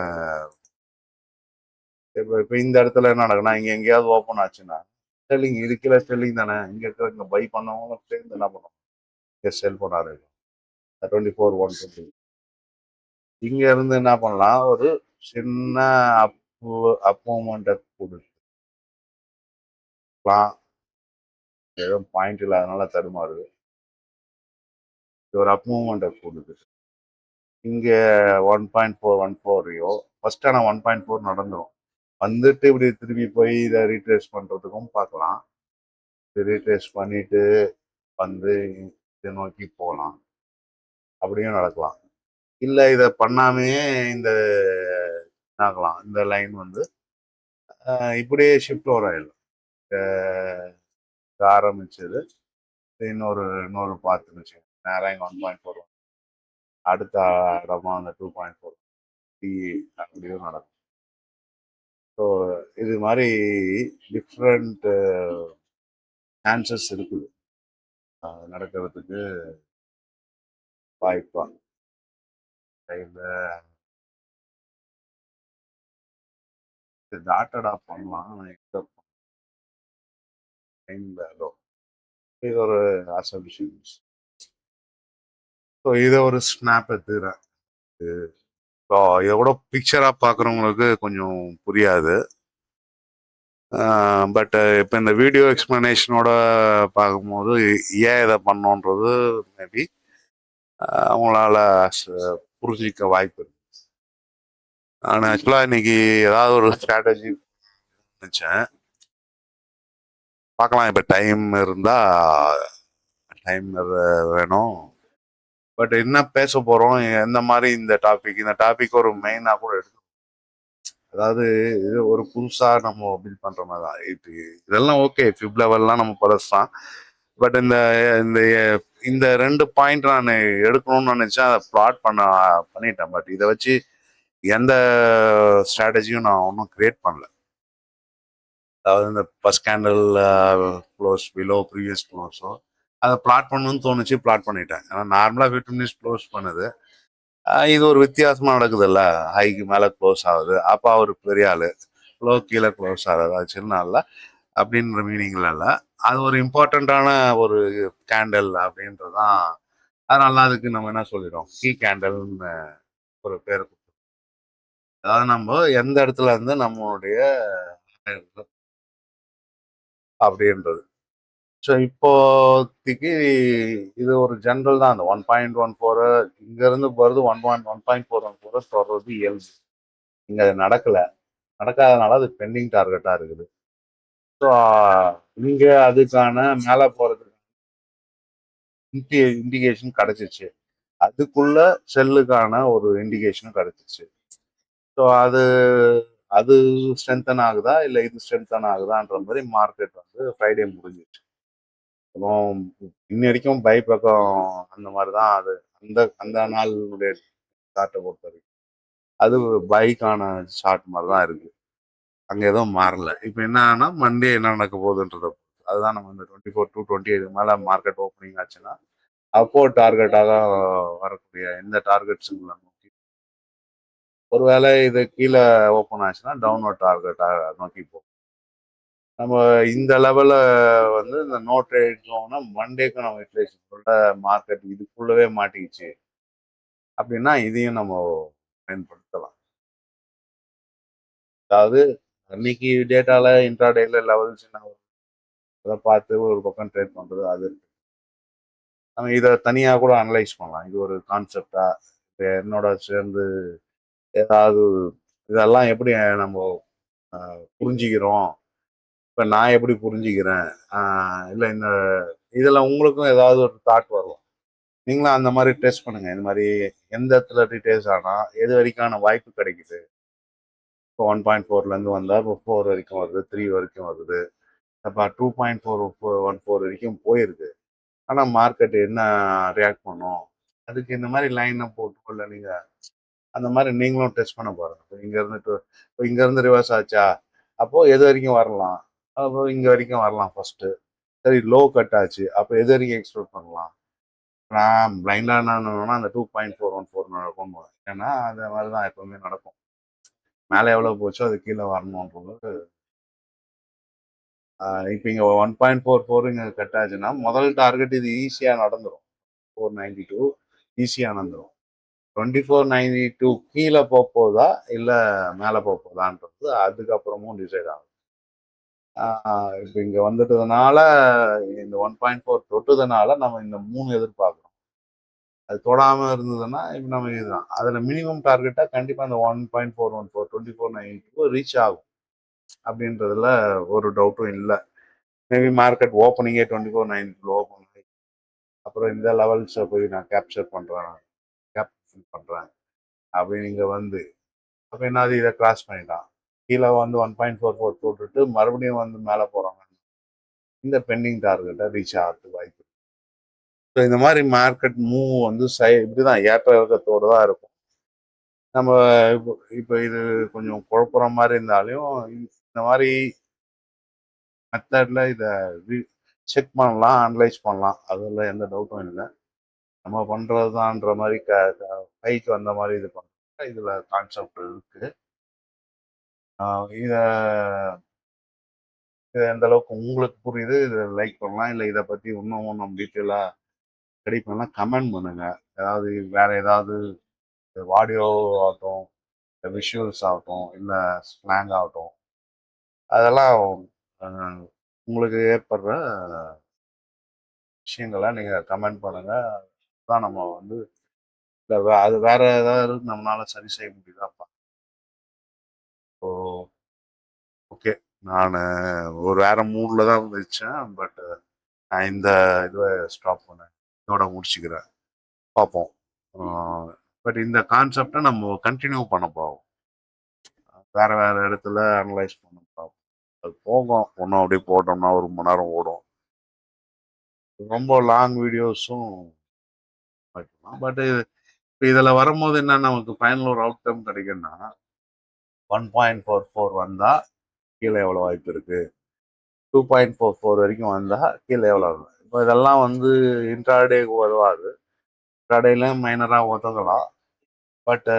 இப்போ இந்த இடத்துல என்ன நடக்குன்னா, இங்கே எங்கேயாவது ஓப்பன் ஆச்சுன்னா செல்லிங், இது கீழே செல்லிங் தானே, இங்கே இருக்கிற இங்கே பை பண்ணவங்க சேர்ந்து என்ன பண்ணுவோம், இங்கே செல் பண்ண ஆரம்பிக்கும். 24,120 இங்க இருந்து என்ன பண்ணலாம், ஒரு சின்ன அப் மூமெண்ட்டை கொடுக்கலாம். எதுவும் பாயிண்ட் இல்லை, அதனால தடுமாறுது. ஒரு அப் மூமெண்ட்டை கொடுக்குது. இங்கே 1.414 ஃபர்ஸ்ட் ஆனால் 1.4 நடந்துடும். வந்துட்டு இப்படி திரும்பி போய் இதை ரீட்ரேஸ் பண்ணுறதுக்கும் பார்க்கலாம். ரீட்ரேஸ் பண்ணிட்டு வந்து இதை நோக்கி போகலாம், அப்படியும் நடக்கலாம். இல்லை இதை பண்ணாமையே இந்த ஆகலாம், இந்த லைன் வந்து இப்படியே ஷிஃப்ட் ஓவர் ஆயிடும். ஆரம்பிச்சது இன்னொரு பார்த்துருச்சு நேரம் 1.4 அடுத்த இடமா அந்த 2.4 அப்படியும் நடக்கும். ஸோ இது மாதிரி டிஃப்ரெண்ட் சான்சஸ் இருக்குது நடக்கிறதுக்கு வாய்ப்பா. டாட்டடா பண்ணலாம், இது ஒரு அசம்ஷன்ஸ். ஸோ இதை ஒரு ஸ்னாப் எடுத்துக்கிறேன். ஸோ இதை கூட பிக்சராக பார்க்குறவங்களுக்கு கொஞ்சம் புரியாது. பட் இப்போ இந்த வீடியோ எக்ஸ்பிளனேஷனோட பார்க்கும்போது ஏன் இதை பண்ணோன்றது மேபி அவங்களால புரிஞ்சிக்க வாய்ப்பு இருக்கு. நான் ஆக்சுவலாக இன்னைக்கு ஏதாவது ஒரு ஸ்ட்ராட்டஜி நினச்சேன், பார்க்கலாம். இப்போ டைம் இருந்தால் டைம் வேணும். பட் என்ன பேச போகிறோம், எந்த மாதிரி இந்த டாபிக் ஒரு மெயினாக கூட எடுத்து, அதாவது இது ஒரு புதுசாக நம்ம பில்ட் பண்ணுற மாதிரி தான். இதெல்லாம் ஓகே, ஃபிப் லெவல்லாம் நம்ம பழசுதான். பட் இந்த இந்த இந்த 2 பாயிண்ட் நான் எடுக்கணும்னு நினைச்சேன், அதை பண்ணிட்டேன். பட் இதை வச்சு எந்த ஸ்ட்ராட்டஜியும் நான் ஒன்றும் கிரியேட் பண்ணல. அதாவது இந்த first candle close below previous க்ளோஸோ அதை பிளாட் பண்ணணும்னு தோணுச்சு, பிளாட் பண்ணிட்டேன். ஏன்னா நார்மலாக 15 மினிட்ஸ் க்ளோஸ் பண்ணுது, இது ஒரு வித்தியாசமாக நடக்குதுல்ல. ஹைக்கு மேலே க்ளோஸ் ஆகுது, அப்போ அவர் பெரிய ஆள், லோ கீழே க்ளோஸ் ஆகுது, அது சின்ன நாளில் அப்படின்ற மீனிங்ல இல்லை. அது ஒரு இம்பார்ட்டண்ட்டான ஒரு கேண்டல் அப்படின்றதான். அதனால அதுக்கு நம்ம என்ன சொல்லிடுறோம், கீ கேண்டல்னு ஒரு பேர். அதாவது நம்ம எந்த இடத்துல இருந்து நம்மளுடைய அப்படின்றது. ஸோ இப்போதைக்கு இது ஒரு ஜென்ரல் தான். அந்த 1.14 இங்கேருந்து போகிறது 1.1.414 தொடர்றது இயல்பு. இங்கே அது நடக்காதனால அது பெண்டிங் டார்கெட்டாக இருக்குது. ஸோ இங்கே அதுக்கான மேலே போகிறதுக்கு இண்டிகேஷன் கிடைச்சிச்சு, அதுக்குள்ள செல்லுக்கான ஒரு இண்டிகேஷனும் கிடைச்சிச்சு. ஸோ அது ஸ்ட்ரென்தன் ஆகுதா இல்லை இது ஸ்ட்ரென்தன் ஆகுதான்ற மாதிரி மார்க்கெட் வந்து ஃப்ரைடே முடிஞ்சிச்சு. அப்புறம் இன்ன வரைக்கும் பை பக்கம் அந்த மாதிரி தான். அது அந்த அந்த நாளுடைய சார்ட்டை பொறுத்த வரைக்கும் அது பைக்கான ஷார்ட் மாதிரி தான் இருக்கு. அங்கே எதுவும் மாறல. இப்போ என்னன்னா மண்டே என்ன நடக்க போகுதுன்றத அதுதான் நம்ம இந்த 24 to 28 மேலே மார்க்கெட் ஓப்பனிங் ஆச்சுன்னா அப்போ டார்கெட்டாக வரக்கூடிய எந்த டார்கெட்ஸுங்களை நோக்கி, ஒருவேளை இது கீழே ஓப்பன் ஆச்சுன்னா டவுன்வர்ட் டார்கெட்டாக நோக்கி போகும். நம்ம இந்த லெவலில் வந்து இந்த நோ ட்ரேட் ஜோனை மண்டேக்கு நம்ம யூட்டிலைஸ் சொல்ல மார்க்கெட் இதுக்குள்ளவே மாட்டிக்கிச்சு அப்படின்னா இதையும் நம்ம பயன்படுத்தலாம். அதாவது அன்னைக்கு டேட்டால இன்ட்ராடேல லெவல்ஸ் என்ன அதை பார்த்து ஒரு பக்கம் ட்ரேட் பண்ணுறது, அது நம்ம இதை தனியாக கூட அனலைஸ் பண்ணலாம். இது ஒரு கான்செப்டா, என்னோட சேர்ந்து ஏதாவது இதெல்லாம் எப்படி நம்ம புரிஞ்சுக்கிறோம், இப்போ நான் எப்படி புரிஞ்சுக்கிறேன், இல்லை இந்த இதில் உங்களுக்கும் ஏதாவது ஒரு தாட் வரும். நீங்களும் அந்த மாதிரி டெஸ்ட் பண்ணுங்க. இந்த மாதிரி எந்த இடத்துல டீட்டெயில்ஸ் ஆனால் எது வரைக்கான வாய்ப்பு கிடைக்குது. இப்போ 1.4லேருந்து வந்தால் இப்போ 4 வரைக்கும் வருது, 3 வரைக்கும் வருது, அப்போ 2.414 வரைக்கும் போயிருக்கு. ஆனால் மார்க்கெட் என்ன ரியாக்ட் பண்ணும், அதுக்கு இந்த மாதிரி லைனை போட்டு இல்லை நீங்கள் அந்த மாதிரி நீங்களும் டெஸ்ட் பண்ண பாருங்க. இப்போ இங்கேருந்து ரிவர்ஸ் ஆச்சா, அப்போது எது வரைக்கும் வரலாம், அப்போ இங்கே வரைக்கும் வரலாம் ஃபஸ்ட்டு. சரி, லோ கட் ஆச்சு, அப்போ எது வரைக்கும் எக்ஸ்பெக்ட் பண்ணலாம். நான் பிளைண்டாக என்ன அந்த 2.414 நடக்கும். ஏன்னா அந்த மாதிரி தான் எப்பவுமே நடக்கும். மேலே எவ்வளோ போச்சோ அது கீழே வரணுன்றது. இப்போ இங்கே 1.44 இங்கே கட் ஆச்சுன்னா முதல் டார்கெட் இது ஈஸியாக நடந்துடும். 492 ஈஸியாக நடந்துடும். 2492 கீழே போகுதா இல்லை மேலே போகுதான்றது அதுக்கப்புறமும் டிசைட் ஆகும். இப்போ இங்கே வந்துட்டதுனால இந்த 1.4 தொட்டதுனால நம்ம இந்த 3 எதிர்பார்க்குறோம். அது தொடாமல் இருந்ததுன்னா இப்போ நம்ம இதுதான். அதில் மினிமம் டார்கெட்டாக கண்டிப்பாக அந்த 1.414 2492 ரீச் ஆகும் அப்படின்றதுல ஒரு டவுட்டும் இல்லை. மேபி மார்க்கெட் ஓப்பனிங்கே 2492 ஓப்பன் ஆகி அப்புறம் இந்த லெவல்ஸை போய் நான் கேப்சர் பண்ணுறேன் அப்படின்னு இங்கே வந்து அப்போ என்னது இதை கிராஸ் பண்ணிட்டான், கீழே வந்து 1.44 போட்டுட்டு மறுபடியும் வந்து மேலே போகிறாங்க, இந்த பெண்டிங் டார்கெட்டை ரீச் ஆகிறதுக்கு வாய்ப்பு. ஸோ இந்த மாதிரி மார்க்கெட் மூவ் வந்து இப்படிதான் ஏற்ற இறக்கத்தோடு தான் இருக்கும். நம்ம இப்போ இது கொஞ்சம் குழப்புற மாதிரி இருந்தாலும் இந்த மாதிரி மெத்தடில் இதை செக் பண்ணலாம், அனலைஸ் பண்ணலாம், அதில் எந்த டவுட்டும் இல்லை. நம்ம பண்ணுறது தான்ற மாதிரி கைக்கு வந்த மாதிரி இது பண்ணுறோம். இதில் கான்செப்ட் இருக்குது. இதை எந்த அளவுக்கு உங்களுக்கு புரியுது, இதை லைக் பண்ணலாம். இல்லை இதை பற்றி இன்னும் நம்ம டீட்டெயிலாக ஸ்டடி பண்ணலாம், கமெண்ட் பண்ணுங்கள். ஏதாவது வேறு ஏதாவது ஆடியோ ஆகட்டும், விஷுவல்ஸ் ஆகட்டும், இல்லை ஸ்லாங் ஆகட்டும், அதெல்லாம் உங்களுக்கு ஏற்படுற விஷயங்களை நீங்கள் கமெண்ட் பண்ணுங்கள். தான் நம்ம வந்து அது வேற ஏதாவது நம்மளால சரி செய்ய முடியுதாப்பா. ஓ, ஓகே. நான் ஒரு வேற மூடில் தான் வச்சேன். பட் நான் இந்த இதை ஸ்டாப் பண்ணேன், இதோட முடிச்சுக்கிறேன். பார்ப்போம். பட் இந்த கான்செப்டை நம்ம கண்டினியூ பண்ண போவோம். வேற வேற இடத்துல அனலைஸ் பண்ண பார்ப்போம். அது போகும் ஒன்றும் அப்படியே போட்டோம்னா 1 மணி நேரம் ஓடும். ரொம்ப லாங் வீடியோஸும் வைக்கலாம். பட் இப்போ இதில் வரும்போது என்ன, நமக்கு ஃபைனல் ஒரு அவுட்கம் கிடைக்குன்னா 1.44 வந்தால் கீழே எவ்வளோ வாய்ப்பு இருக்குது, 2.44 வரைக்கும் வந்தால் கீழே எவ்வளோ இருக்கும். இப்போ இதெல்லாம் வந்து இன்ட்ராடேக்கு வருவாது. இன்ட்ராடேல மைனராக ஒதுக்கலாம். பட்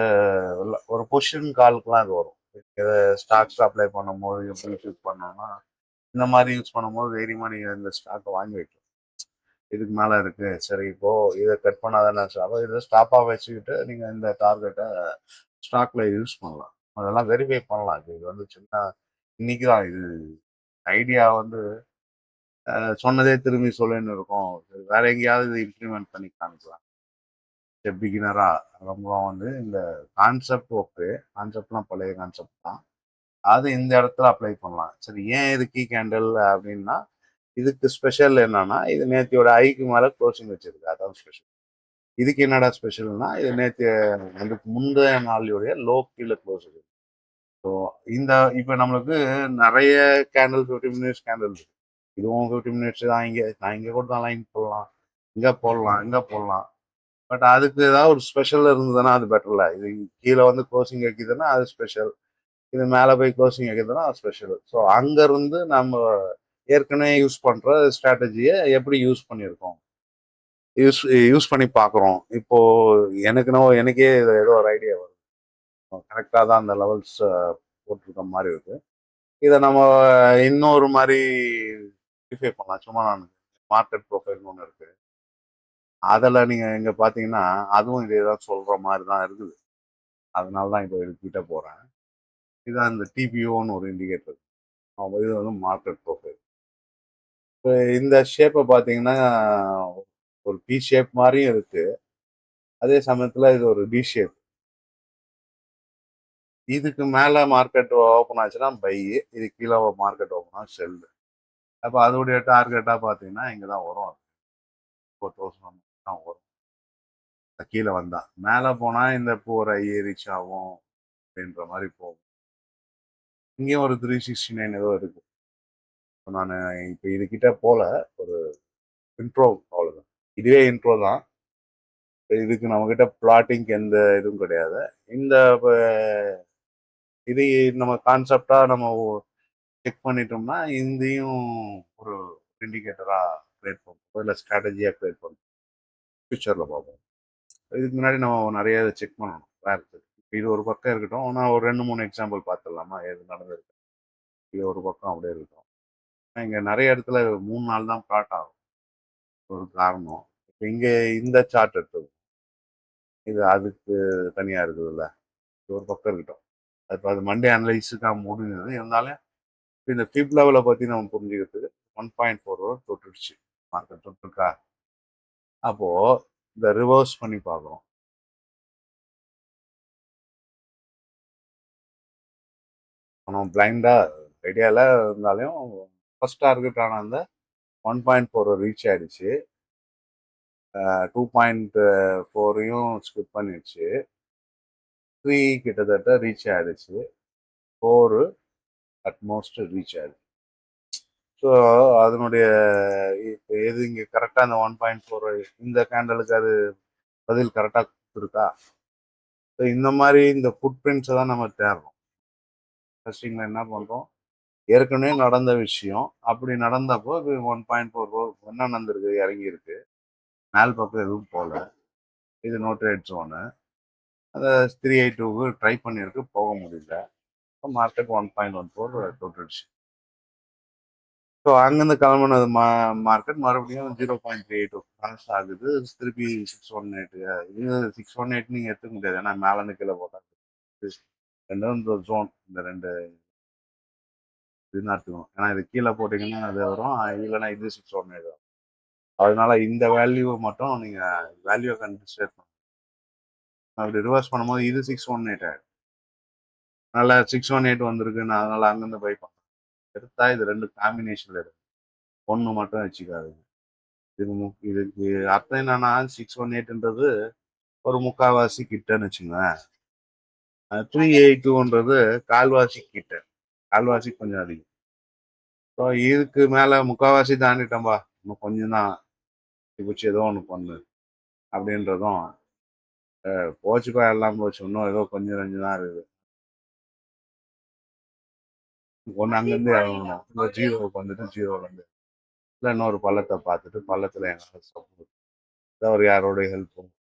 ஒரு பொசிஷன் கால்க்குலாம் இது வரும். ஸ்டாக்ஸ் அப்ளை பண்ணும்போது எப்படி யூஸ் பண்ணோம்னா, இந்த மாதிரி யூஸ் பண்ணும்போது தைரியமாக நீங்கள் இந்த ஸ்டாக்கை வாங்கி வைக்கலாம். இதுக்கு மேலே இருக்குது, சரி இப்போது இதை கட் பண்ணாதானே ஸ்டாப், இதை ஸ்டாப்பாக வச்சுக்கிட்டு நீங்கள் இந்த டார்கெட்டை ஸ்டாக்ல யூஸ் பண்ணலாம். அதெல்லாம் வெரிஃபை பண்ணலாம். இது வந்து சின்ன இன்னைக்கு தான் இது ஐடியா வந்து சொன்னதே திரும்பி சொல்லின்னு இருக்கோம். வேற எங்கேயாவது இது இம்ப்ளிமெண்ட் பண்ணி காமிக்கலாம். பிகினரா ரொம்ப வந்து இந்த கான்செப்ட் ஓகே, கான்செப்ட்லாம் பழைய கான்செப்ட் தான். அது இந்த இடத்துல அப்ளை பண்ணலாம். சரி, ஏன் இது கீ கேண்டில் அப்படின்னா, இதுக்கு ஸ்பெஷல் என்னன்னா, இது நேத்தியோட ஐக்கு மேல க்ளோசிங் வச்சிருக்கு, அதான் ஸ்பெஷல். இதுக்கு என்னடா ஸ்பெஷல்னா, இது நேற்று அதுக்கு முந்தைய நாளுடைய லோ கீழே க்ளோஸ் இருக்கு. ஸோ இந்த இப்போ நம்மளுக்கு நிறைய கேண்டில் 15 மினிட்ஸ் கேண்டில் இருக்கு. இதுவும் 15 மினிட்ஸ் தான். நான் இங்கே கூட தான் லைன் போடலாம், இங்கே போடலாம். பட் அதுக்கு ஏதாவது ஒரு ஸ்பெஷல் இருந்ததுன்னா அது பெட்டர்ல. இது கீழே வந்து க்ளோசிங் வைக்குதுன்னா அது ஸ்பெஷல், இது மேலே போய் க்ளோசிங் வைக்குதுன்னா அது ஸ்பெஷல். ஸோ அங்கேருந்து நம்ம ஏற்கனவே யூஸ் பண்ணுற ஸ்ட்ராட்டஜியை எப்படி யூஸ் பண்ணியிருக்கோம், யூஸ் யூஸ் பண்ணி பார்க்குறோம். இப்போ எனக்கே ஏதோ ஒரு ஐடியா வரும். கரெக்டாக தான் அந்த லெவல்ஸ் போட்டிருக்க மாதிரி இருக்கு. இதை நம்ம இன்னொரு மாதிரி வெரிஃபை பண்ணலாம். சும்மா நான் மார்க்கெட் ப்ரொஃபைல்னு ஒன்று இருக்கு, அதில் நீங்கள் இங்கே பார்த்தீங்கன்னா அதுவும் இதே தான் சொல்கிற மாதிரி தான் இருக்குது. அதனால தான் இப்போ இதுக்கிட்ட போகிறேன். இதுதான் இந்த டிபிஓன்னு ஒரு இண்டிகேட்டர். இது வந்து மார்க்கெட் ப்ரொஃபைல். இப்போ இந்த ஷேப்பை பார்த்தீங்கன்னா ஒரு பி ஷேப் மாதிரியும் இருக்கு, அதே சமயத்தில் இது ஒரு டி ஷேப். இதுக்கு மேலே மார்க்கெட் ஓப்பன் ஆச்சுன்னா பை, இது கீழே மார்க்கெட் ஓப்பன் ஆச்சு செல்லு. அப்போ அதோடைய டார்கெட்டாக பார்த்தீங்கன்னா இங்கே தான் வரும், 4000 தான் வரும். கீழே வந்தா மேலே போனால் இந்த இப்போ ஒரு ஐஏ ரீச் ஆகும் அப்படின்ற மாதிரி போகும். இங்கேயும் ஒரு 369 ஏதோ இருக்கு. நான் இப்போ இதுக்கிட்ட போல ஒரு இன்ட்ரோ, அவ்வளோதான். இதுவே இன்ட்ரோ தான். இதுக்கு நம்மக்கிட்ட பிளாட்டிங்க்கு எந்த இதுவும் கிடையாது. இந்த இது நம்ம கான்செப்டாக நம்ம செக் பண்ணிட்டோம்னா இதையும் ஒரு இண்டிகேட்டராக கிரியேட் பண்ணுவோம், இல்லை ஸ்ட்ராட்டஜியாக கிரியேட் பண்ணுவோம். ஃபியூச்சரில் பார்ப்போம். இதுக்கு முன்னாடி நம்ம நிறைய செக் பண்ணணும். வேறு இது ஒரு பக்கம் இருக்கட்டும், ஆனால் ஒரு 2-3 எக்ஸாம்பிள் பார்த்துடலாமா எது நடந்திருக்கு. இது ஒரு பக்கம் அப்படியே இருக்கட்டும். இங்கே நிறைய இடத்துல 3 நாள் தான் பிளாட் ஆகும். ஒரு காரணம் இப்போ இங்கே இந்த சார்ட் எடுத்தது, இது அதுக்கு தனியாக இருக்குதுல்ல, இது ஒரு பக்கம் இருக்கட்டும். அது மண்டே அனலைஸுக்காக முடிஞ்சது. இருந்தாலும் இந்த ஃபிப் லெவலை பற்றி நம்ம புரிஞ்சுக்கிறதுக்கு 1.4 தொட்டுடுச்சு மார்க்கெட் தொட்டுருக்கா. அப்போது இந்த ரிவர்ஸ் பண்ணி பார்க்குறோம். நம்ம பிளைண்டாக ஐடியாவில் இருந்தாலும் ஃபர்ஸ்ட் டார்கெட்டான அந்த 1.4 ரீச் ஆகிடுச்சு. 2.4 ஸ்கிப் பண்ணிடுச்சு. 3 கிட்டத்தட்ட ரீச் ஆகிடுச்சு. 4 அட்மோஸ்ட் ரீச் ஆகிடுச்சு. ஸோ அதனுடைய இப்போ எது இங்கே கரெக்டாக அந்த 1.4 இந்த கேண்டலுக்கு அது பதில் கரெக்டாக கொடுத்துருக்கா. ஸோ இந்த மாதிரி இந்த ஃபுட் பிரிண்ட்ஸை தான் நம்ம தேடுறோம். ஃபஸ்ட்டிங்கில் என்ன பண்ணுறோம், ஏற்கனவே நடந்த விஷயம் அப்படி நடந்தப்போ இது 1.4 என்ன நடந்திருக்கு, இறங்கியிருக்கு, மேல் பக்கம் எதுவும் போகல. இது நோ ட்ரேட் ஜோனு. அதை 382க்கு ட்ரை பண்ணியிருக்கு, போக முடியல. மார்க்கெட் 1.14 தொட்டுடுச்சு. ஸோ அங்கேருந்து கிளம்புனது மார்க்கெட் மறுபடியும் 0.38 கிராஸ் ஆகுது. திருப்பி 618. இது 618 நீங்கள் எடுத்துக்க முடியாது. ஏன்னா மேலேருந்து கீழே போட்டால் ரெண்டும் ஜோன். இந்த ரெண்டு இதுன்னு எடுத்துக்கணும். ஏன்னா இது கீழே போட்டிங்கன்னா அது வரும், இல்லைன்னா இது 618 வரும். அதனால இந்த வேல்யூவை மட்டும் நீங்கள் வேல்யூவை கன்சிடர் பண்ணணும். அப்படி ரிவர்ஸ் பண்ணும்போது இது 618 ஆகிடும். அதனால 618 வந்திருக்குன்னு அதனால அங்கேருந்து பை பண்ணலாம். எடுத்தா இது ரெண்டு காம்பினேஷனில் எடுக்கும், ஒன்று மட்டும் வச்சுக்காது. இதுக்கு அர்த்தம் என்னன்னா 618ன்றது ஒரு முக்கால்வாசி கிட்டன்னு வச்சுங்களேன். 382ன்றது கால்வாசி கிட்ட, கால்வாசி கொஞ்சம் அதிகம். ஸோ இதுக்கு மேலே முக்கால்வாசி தாண்டிட்டோம்பா, இன்னும் கொஞ்சம் தான் பிடிச்சி ஏதோ ஒன்று பண்ணு அப்படின்றதும் போச்சுப்பா, எல்லாம் போச்சு, இன்னும் ஏதோ கொஞ்சம் தான் இருக்குது. ஒன்று அங்கேருந்து இறங்கணும், இல்லை ஜீரோவுக்கு வந்துட்டு ஜீரோலேருந்து இல்லை இன்னொரு பள்ளத்தை பார்த்துட்டு பள்ளத்தில் எங்களால் சப்போர்ட் ஒரு யாரோடைய ஹெல்ப்பும்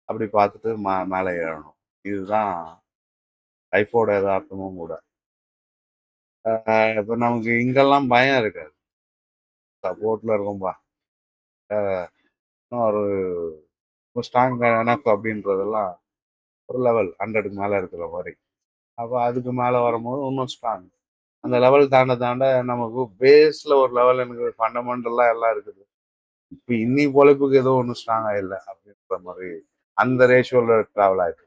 அப்படி பார்த்துட்டு மேலே ஏறணும். இதுதான் லைஃபோட யதார்த்தமும் கூட. இப்போ நமக்கு இங்கெல்லாம் பயம் இருக்காது, சப்போர்ட்ல இருக்கும்பா, ஒரு ஸ்ட்ராங் எனக் அப்படின்றதெல்லாம் ஒரு லெவல் 100க்கு மேலே இருக்கிற மாதிரி. அப்போ அதுக்கு மேலே வரும்போது இன்னும் ஸ்ட்ராங். அந்த லெவல் தாண்ட தாண்ட நமக்கு பேஸில் ஒரு லெவல் எனக்கு ஃபண்டமெண்டலாக எல்லாம் இருக்குது. இப்போ இன்னி பொழைப்புக்கு ஏதோ ஒன்றும் ஸ்ட்ராங்காக இல்லை அப்படின்ற மாதிரி அந்த ரேஷியோவில் ட்ராவல் ஆகிட்டு.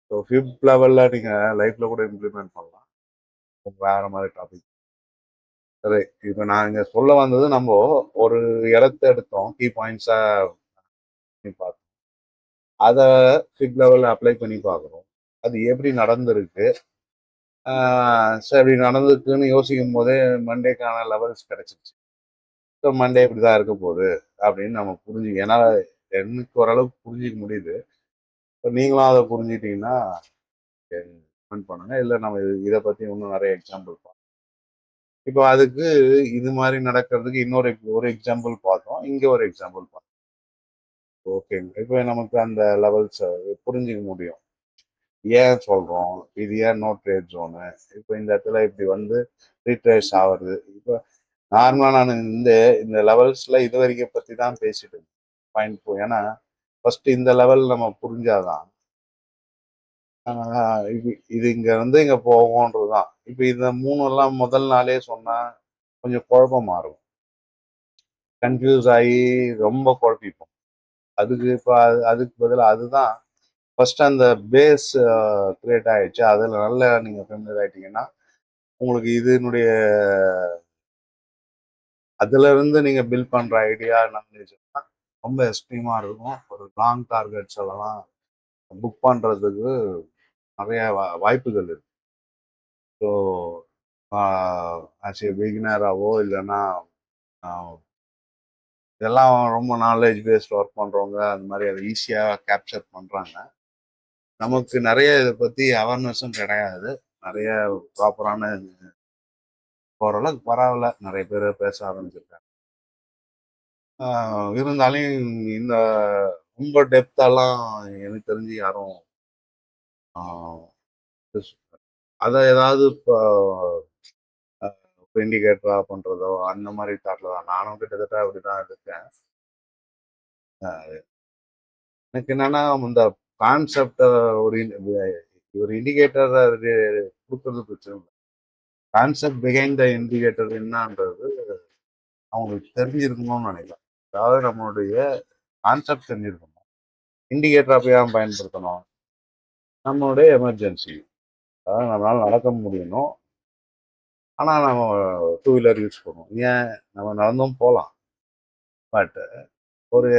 ஸோ ஃபிஃப்த் லெவலில் நீங்கள் லைஃப்பில் கூட இம்ப்ளிமெண்ட் பண்ணலாம். வேற மாதிரி டாபிக். சரி, இப்போ நான் இங்கே சொல்ல வந்தது, நம்ம ஒரு இடத்த எடுத்தோம், கீ பாயிண்ட்ஸா பார்த்தோம், அதை ஃபிஃப்த் லெவலில் அப்ளை பண்ணி பார்க்குறோம். அது எப்படி நடந்திருக்கு, சரி நடந்திருக்குன்னு யோசிக்கும் போதே மண்டேக்கான லெவல்ஸ் கிடைச்சிருச்சு. ஸோ மண்டே இப்படி தான் இருக்க போகுது அப்படின்னு நம்ம புரிஞ்சு, ஏன்னா எனக்கு ஓரளவுக்கு புரிஞ்சிக்க முடியுது. இப்போ நீங்களும் அதை புரிஞ்சுக்கிட்டீங்கன்னா கமெண்ட் பண்ணுங்க, இல்லை நம்ம இதை பற்றி இன்னும் நிறைய எக்ஸாம்பிள் பார்ப்போம். இப்போ அதுக்கு இது மாதிரி நடக்கிறதுக்கு இன்னொரு ஒரு எக்ஸாம்பிள் பார்த்தோம், இங்கே ஒரு எக்ஸாம்பிள் பார்த்தோம். ஓகேங்க, இப்போ நமக்கு அந்த லெவல்ஸ் புரிஞ்சிக்க முடியும், ஏன் சொல்கிறோம், இது ஏன் நோ ட்ரேட் ஜோனு, இப்போ இந்த இடத்துல இப்படி வந்து ரீட்ரேஸ் ஆகுறது. இப்போ நார்மலாக நான் இந்த லெவல்ஸில் இது வரைக்கும் பற்றி தான் பேசிட்டு பாயிண்ட். ஏன்னா ஃபர்ஸ்ட் இந்த லெவல் நம்ம புரிஞ்சாதான் இது இங்கே வந்து இங்கே போகும்ன்றது தான். இப்போ இந்த மூணுலாம் முதல் நாளே சொன்னால் கொஞ்சம் குழப்பமா இருக்கும், கன்ஃபியூஸ் ஆகி ரொம்ப குழப்பிப்போம். அதுக்கு இப்போ அதுக்கு பதிலாக அதுதான் ஃபர்ஸ்ட் அந்த பேஸ் கிரியேட் ஆகிடுச்சு, அதில் நல்லா நீங்கள் ஃபெமிலியர் ஆகிட்டீங்கன்னா உங்களுக்கு இதனுடைய அதுல இருந்து நீங்கள் பில்ட் பண்ணுற ஐடியா நாலேஜ் ரொம்ப எக்ஸ்ட்ரீமாக இருக்கும். ஒரு லாங் டார்கெட்ஸ் எல்லாம் புக் பண்ணுறதுக்கு நிறைய வாய்ப்புகள் இருக்கு. ஸோ ஆஸ் ஏ பிகினராகவோ இல்லைன்னா இதெல்லாம் ரொம்ப நாலேஜ் பேஸ்ட் ஒர்க் பண்ணுறவங்க அந்த மாதிரி அதை ஈஸியாக கேப்சர் பண்ணுறாங்க. நமக்கு நிறைய இதை பற்றி அவேர்னஸும் கிடையாது, நிறைய ப்ராப்பரான ஓரளவுக்கு பரவாயில்ல, நிறைய பேர் பேச ஆரம்பிச்சிருக்காங்க. இருந்தாலும் இந்த ரொம்ப டெப்த்தெல்லாம் எனக்கு தெரிஞ்சு யாரும் அதை ஏதாவது இப்போ இண்டிகேட்டரா பண்ணுறதோ அந்த மாதிரி தாட்டில் தான் நானும் கிட்டத்தட்ட அப்படி தான் இருக்கேன். எனக்கு என்னன்னா இந்த கான்செப்டை ஒரு ஒரு இண்டிகேட்டர் கொடுக்கறது பிரச்சனை இல்லை, கான்செப்ட் பிஹைண்ட் த இண்டிகேட்டர் என்னன்றது அவங்களுக்கு தெரிஞ்சிருக்கணும்னு நினைக்கிறேன். அதாவது நம்மளுடைய கான்செப்ட் தெரிஞ்சிருக்கணும், இண்டிகேட்டர் அப்போ ஏன் பயன்படுத்தணும், நம்மளுடைய எமர்ஜென்சி, அதாவது நம்மளால நடக்க முடியணும், ஆனால் நம்ம 2 வீலர் யூஸ் பண்ணுவோம், ஏன் நம்ம நடந்தும் போகலாம், பட் ஒரு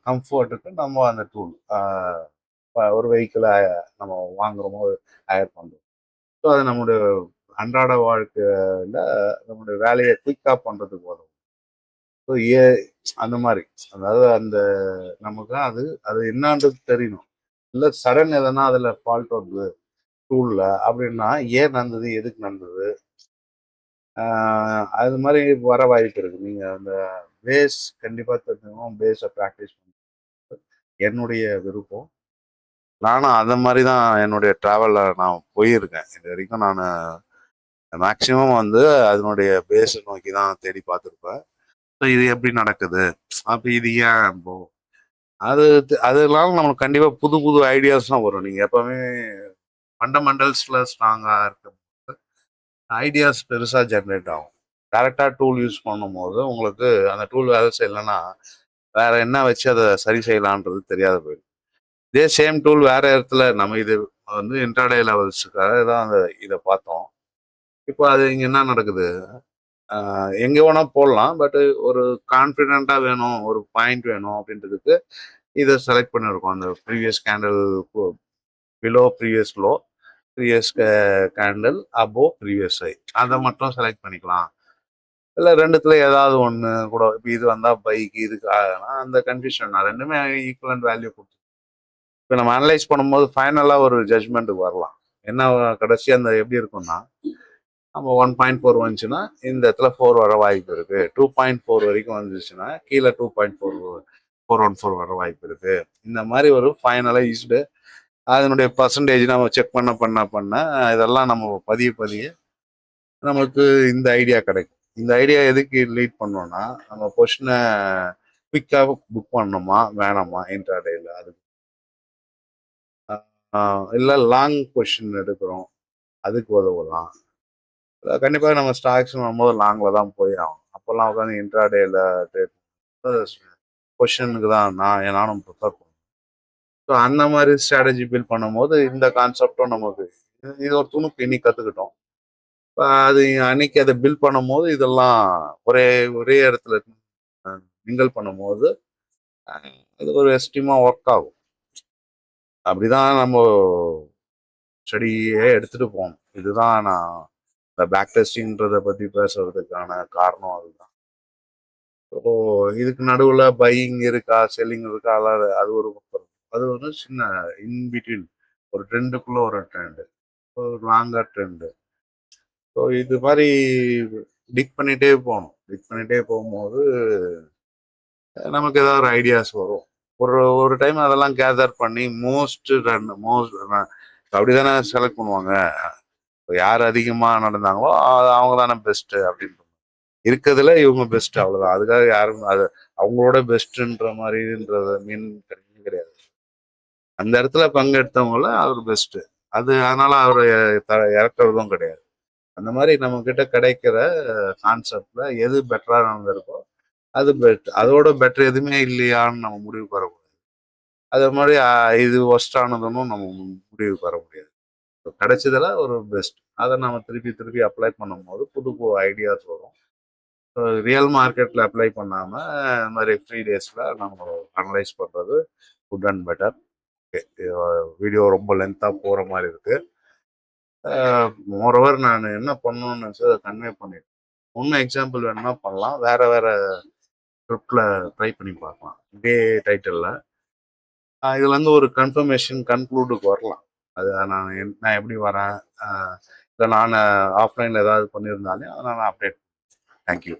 கம்ஃபர்ட்டுக்கு நம்ம அந்த டூல் ஒரு வெஹிக்கிளை நம்ம வாங்குறோமோ ஹயர் பண்ணுறோம். ஸோ அது நம்மளுடைய அன்றாட வாழ்க்கையில் நம்மளுடைய வேலையை குயிக்காக பண்ணுறதுக்கு வரும். ஸோ அந்த மாதிரி, அதாவது அந்த நமக்கு அது அது என்னன்றது தெரியணும். இல்லை சடன் எதனா அதில் ஃபால்ட் வருது டூலில் அப்படின்னா ஏன் நடந்தது, எதுக்கு நடந்தது, அது மாதிரி வர வாய்ப்பு இருக்குது. நீங்கள் அந்த பேஸ் கண்டிப்பாக தெரிஞ்சுக்கணும், பேஸை ப்ராக்டிஸ் பண்ணணும், என்னுடைய விருப்பம். நானும் அந்த மாதிரி தான் என்னுடைய ட்ராவலில் நான் போயிருக்கேன். இது வரைக்கும் நான் மேக்ஸிமம் வந்து அதனுடைய பேஸ நோக்கி தான் தேடி பார்த்துருப்பேன். ஸோ இது எப்படி நடக்குது? அப்ப இது ஏன் இப்போ அதெல்லாம் நம்மளுக்கு கண்டிப்பா புது புது ஐடியாஸ் தான் வரும். நீங்க எப்பவுமே ஃபண்டமெண்டல்ஸ்ல ஸ்ட்ராங்கா இருக்கும்போது ஐடியாஸ் பெருசா ஜெனரேட் ஆகும். டைரக்டா டூல் யூஸ் பண்ணும்போது உங்களுக்கு அந்த டூல் வேலை செய்யலைன்னா வேற என்ன வச்சு அதை சரி செய்யலான்றது தெரியாத போயிடும். இதே சேம் டூல் வேற இடத்துல நம்ம இது வந்து இன்ட்ராடே லெவல்ஸுக்காக தான் அந்த இதை பார்த்தோம். இப்போ அது இங்க என்ன நடக்குது? எங்க வேணா போடலாம். பட் ஒரு கான்ஃபிடென்ட்டா வேணும், ஒரு பாயிண்ட் வேணும் அப்படின்றதுக்கு இதை செலக்ட் பண்ணியிருக்கோம். அந்த previous candle below previous low, previous candle above previous high, அதை மட்டும் செலக்ட் பண்ணிக்கலாம். இல்லை ரெண்டுத்துல ஏதாவது ஒன்று கூட இப்போ இது வந்தால் பைக் இதுக்கு அந்த கன்ஃபியூஷன் ரெண்டுமே ஈக்குவலண்ட் வேல்யூ கொடுத்து இப்போ நம்ம அனலைஸ் பண்ணும்போது ஃபைனலாக ஒரு ஜட்ஜ்மெண்ட்டுக்கு வரலாம். என்ன கடைசி அந்த எப்படி இருக்கும்னா நம்ம 1.4 வந்துச்சுன்னா இந்த இடத்துல 4 வர வாய்ப்பு இருக்கு. 2.4 வரைக்கும் வந்துச்சுன்னா கீழே 2.414 வர வாய்ப்பு இருக்கு. இந்த மாதிரி ஒரு ஃபைனலைஸ்டு அதனுடைய பர்சன்டேஜ் நம்ம செக் பண்ண இதெல்லாம் நம்ம பதிய நமக்கு இந்த ஐடியா கிடைக்கும். இந்த ஐடியா எதுக்கு லீட் பண்ணோம்னா நம்ம பொசிஷனை குவிக்காக புக் பண்ணணுமா வேணாமா இன்ட்ராடேல, அது இல்லை லாங் பொசிஷன் எடுக்கிறோம் அதுக்கு உதவலாம். கண்டிப்பாக நம்ம ஸ்டாக்ஸ் வரும்போது லாங்கில் தான் போய் ஆகும். அப்போல்லாம் உட்காந்து இன்ட்ராடேல ட்ரேட் பொசிஷனுக்கு தான் நானும் ப்ரிஃபர் பண்ணுவேன். ஸோ அந்த மாதிரி ஸ்ட்ராட்டஜி பில்ட் பண்ணும்போது இந்த கான்செப்டும் நமக்கு இது ஒரு துணுக்கு இன்னைக்கு கற்றுக்கிட்டோம். அது அன்னைக்கு அதை பில்ட் பண்ணும்போது இதெல்லாம் ஒரே ஒரே இடத்துல மிங்கல் பண்ணும்போது அது ஒரு எஸ்டிமா ஒர்க் ஆகும். அப்படிதான் நம்ம ஸ்டடியே எடுத்துட்டு போகணும். இதுதான் நான் இந்த பேக் டெஸ்டிங்கிறத பத்தி பேசுறதுக்கான காரணம் அதுதான். ஸோ இதுக்கு நடுவில் பையிங் இருக்கா செல்லிங் இருக்கா அது ஒரு அது வந்து சின்ன இன்பிட்வீன் ஒரு ட்ரெண்டுக்குள்ள ஒரு ட்ரெண்டு, ஒரு லாங்கர் ட்ரெண்டு. ஸோ இது மாதிரி டிக் பண்ணிகிட்டே போகணும். டிக் பண்ணிகிட்டே போகும்போது நமக்கு ஏதாவது ஒரு ஐடியாஸ் வரும். ஒரு ஒரு டைம் அதெல்லாம் கேதர் பண்ணி மோஸ்ட் அப்படி தானே செலக்ட் பண்ணுவாங்க. யார் அதிகமாக நடந்தாங்களோ அவங்க தானே பெஸ்ட்டு அப்படின்னு இருக்கிறதுல இவங்க பெஸ்ட், அவ்வளோதான். அதுக்காக யாரும் அது அவங்களோட பெஸ்ட்டுன்ற மாதிரின்றத மீன் கிடையாது. அந்த இடத்துல பங்கெடுத்தவங்கள அவர் பெஸ்ட்டு, அது அதனால அவரை இறக்குறதும் கிடையாது. அந்த மாதிரி நம்ம கிட்ட கிடைக்கிற கான்செப்ட்ல எது பெட்டரா நடந்திருக்கோ அது அதோட பெட்டர் எதுவுமே இல்லையான்னு நம்ம முடிவுக்கு வரக்கூடாது. அதே மாதிரி இது ஒஸ்டானதுன்னு நம்ம முடிவுக்கு வர முடியாது. கிடைச்சதுல ஒரு பெஸ்ட் அதை நம்ம திருப்பி திருப்பி அப்ளை பண்ணும்போது புது புது ஐடியாஸ் வரும். ரியல் மார்க்கெட்டில் அப்ளை பண்ணாமல் இந்த மாதிரி ஃப்ரீ டேஸில் நம்ம அனலைஸ் பண்ணுறது குட் அண்ட் பெட்டர். வீடியோ ரொம்ப லென்த்தாக போகிற மாதிரி இருக்குது. மோரோவர் நான் என்ன பண்ணணும்னு நினச்சி அதை கன்வே பண்ணிட்டேன். இன்னும் எக்ஸாம்பிள் வேணும்னா பண்ணலாம், வேற வேற ஸ்கிரிப்டில் ட்ரை பண்ணி பார்க்கலாம். இதே டைட்டிலில் இதுல இருந்து ஒரு கன்ஃபர்மேஷன் கன்க்ளூடுக்கு வரலாம். அது நான் எப்படி வரேன், இல்லை நான் ஆஃப்லைனில் ஏதாவது பண்ணியிருந்தாலே அதை நான் அப்டேட். தேங்க்யூ.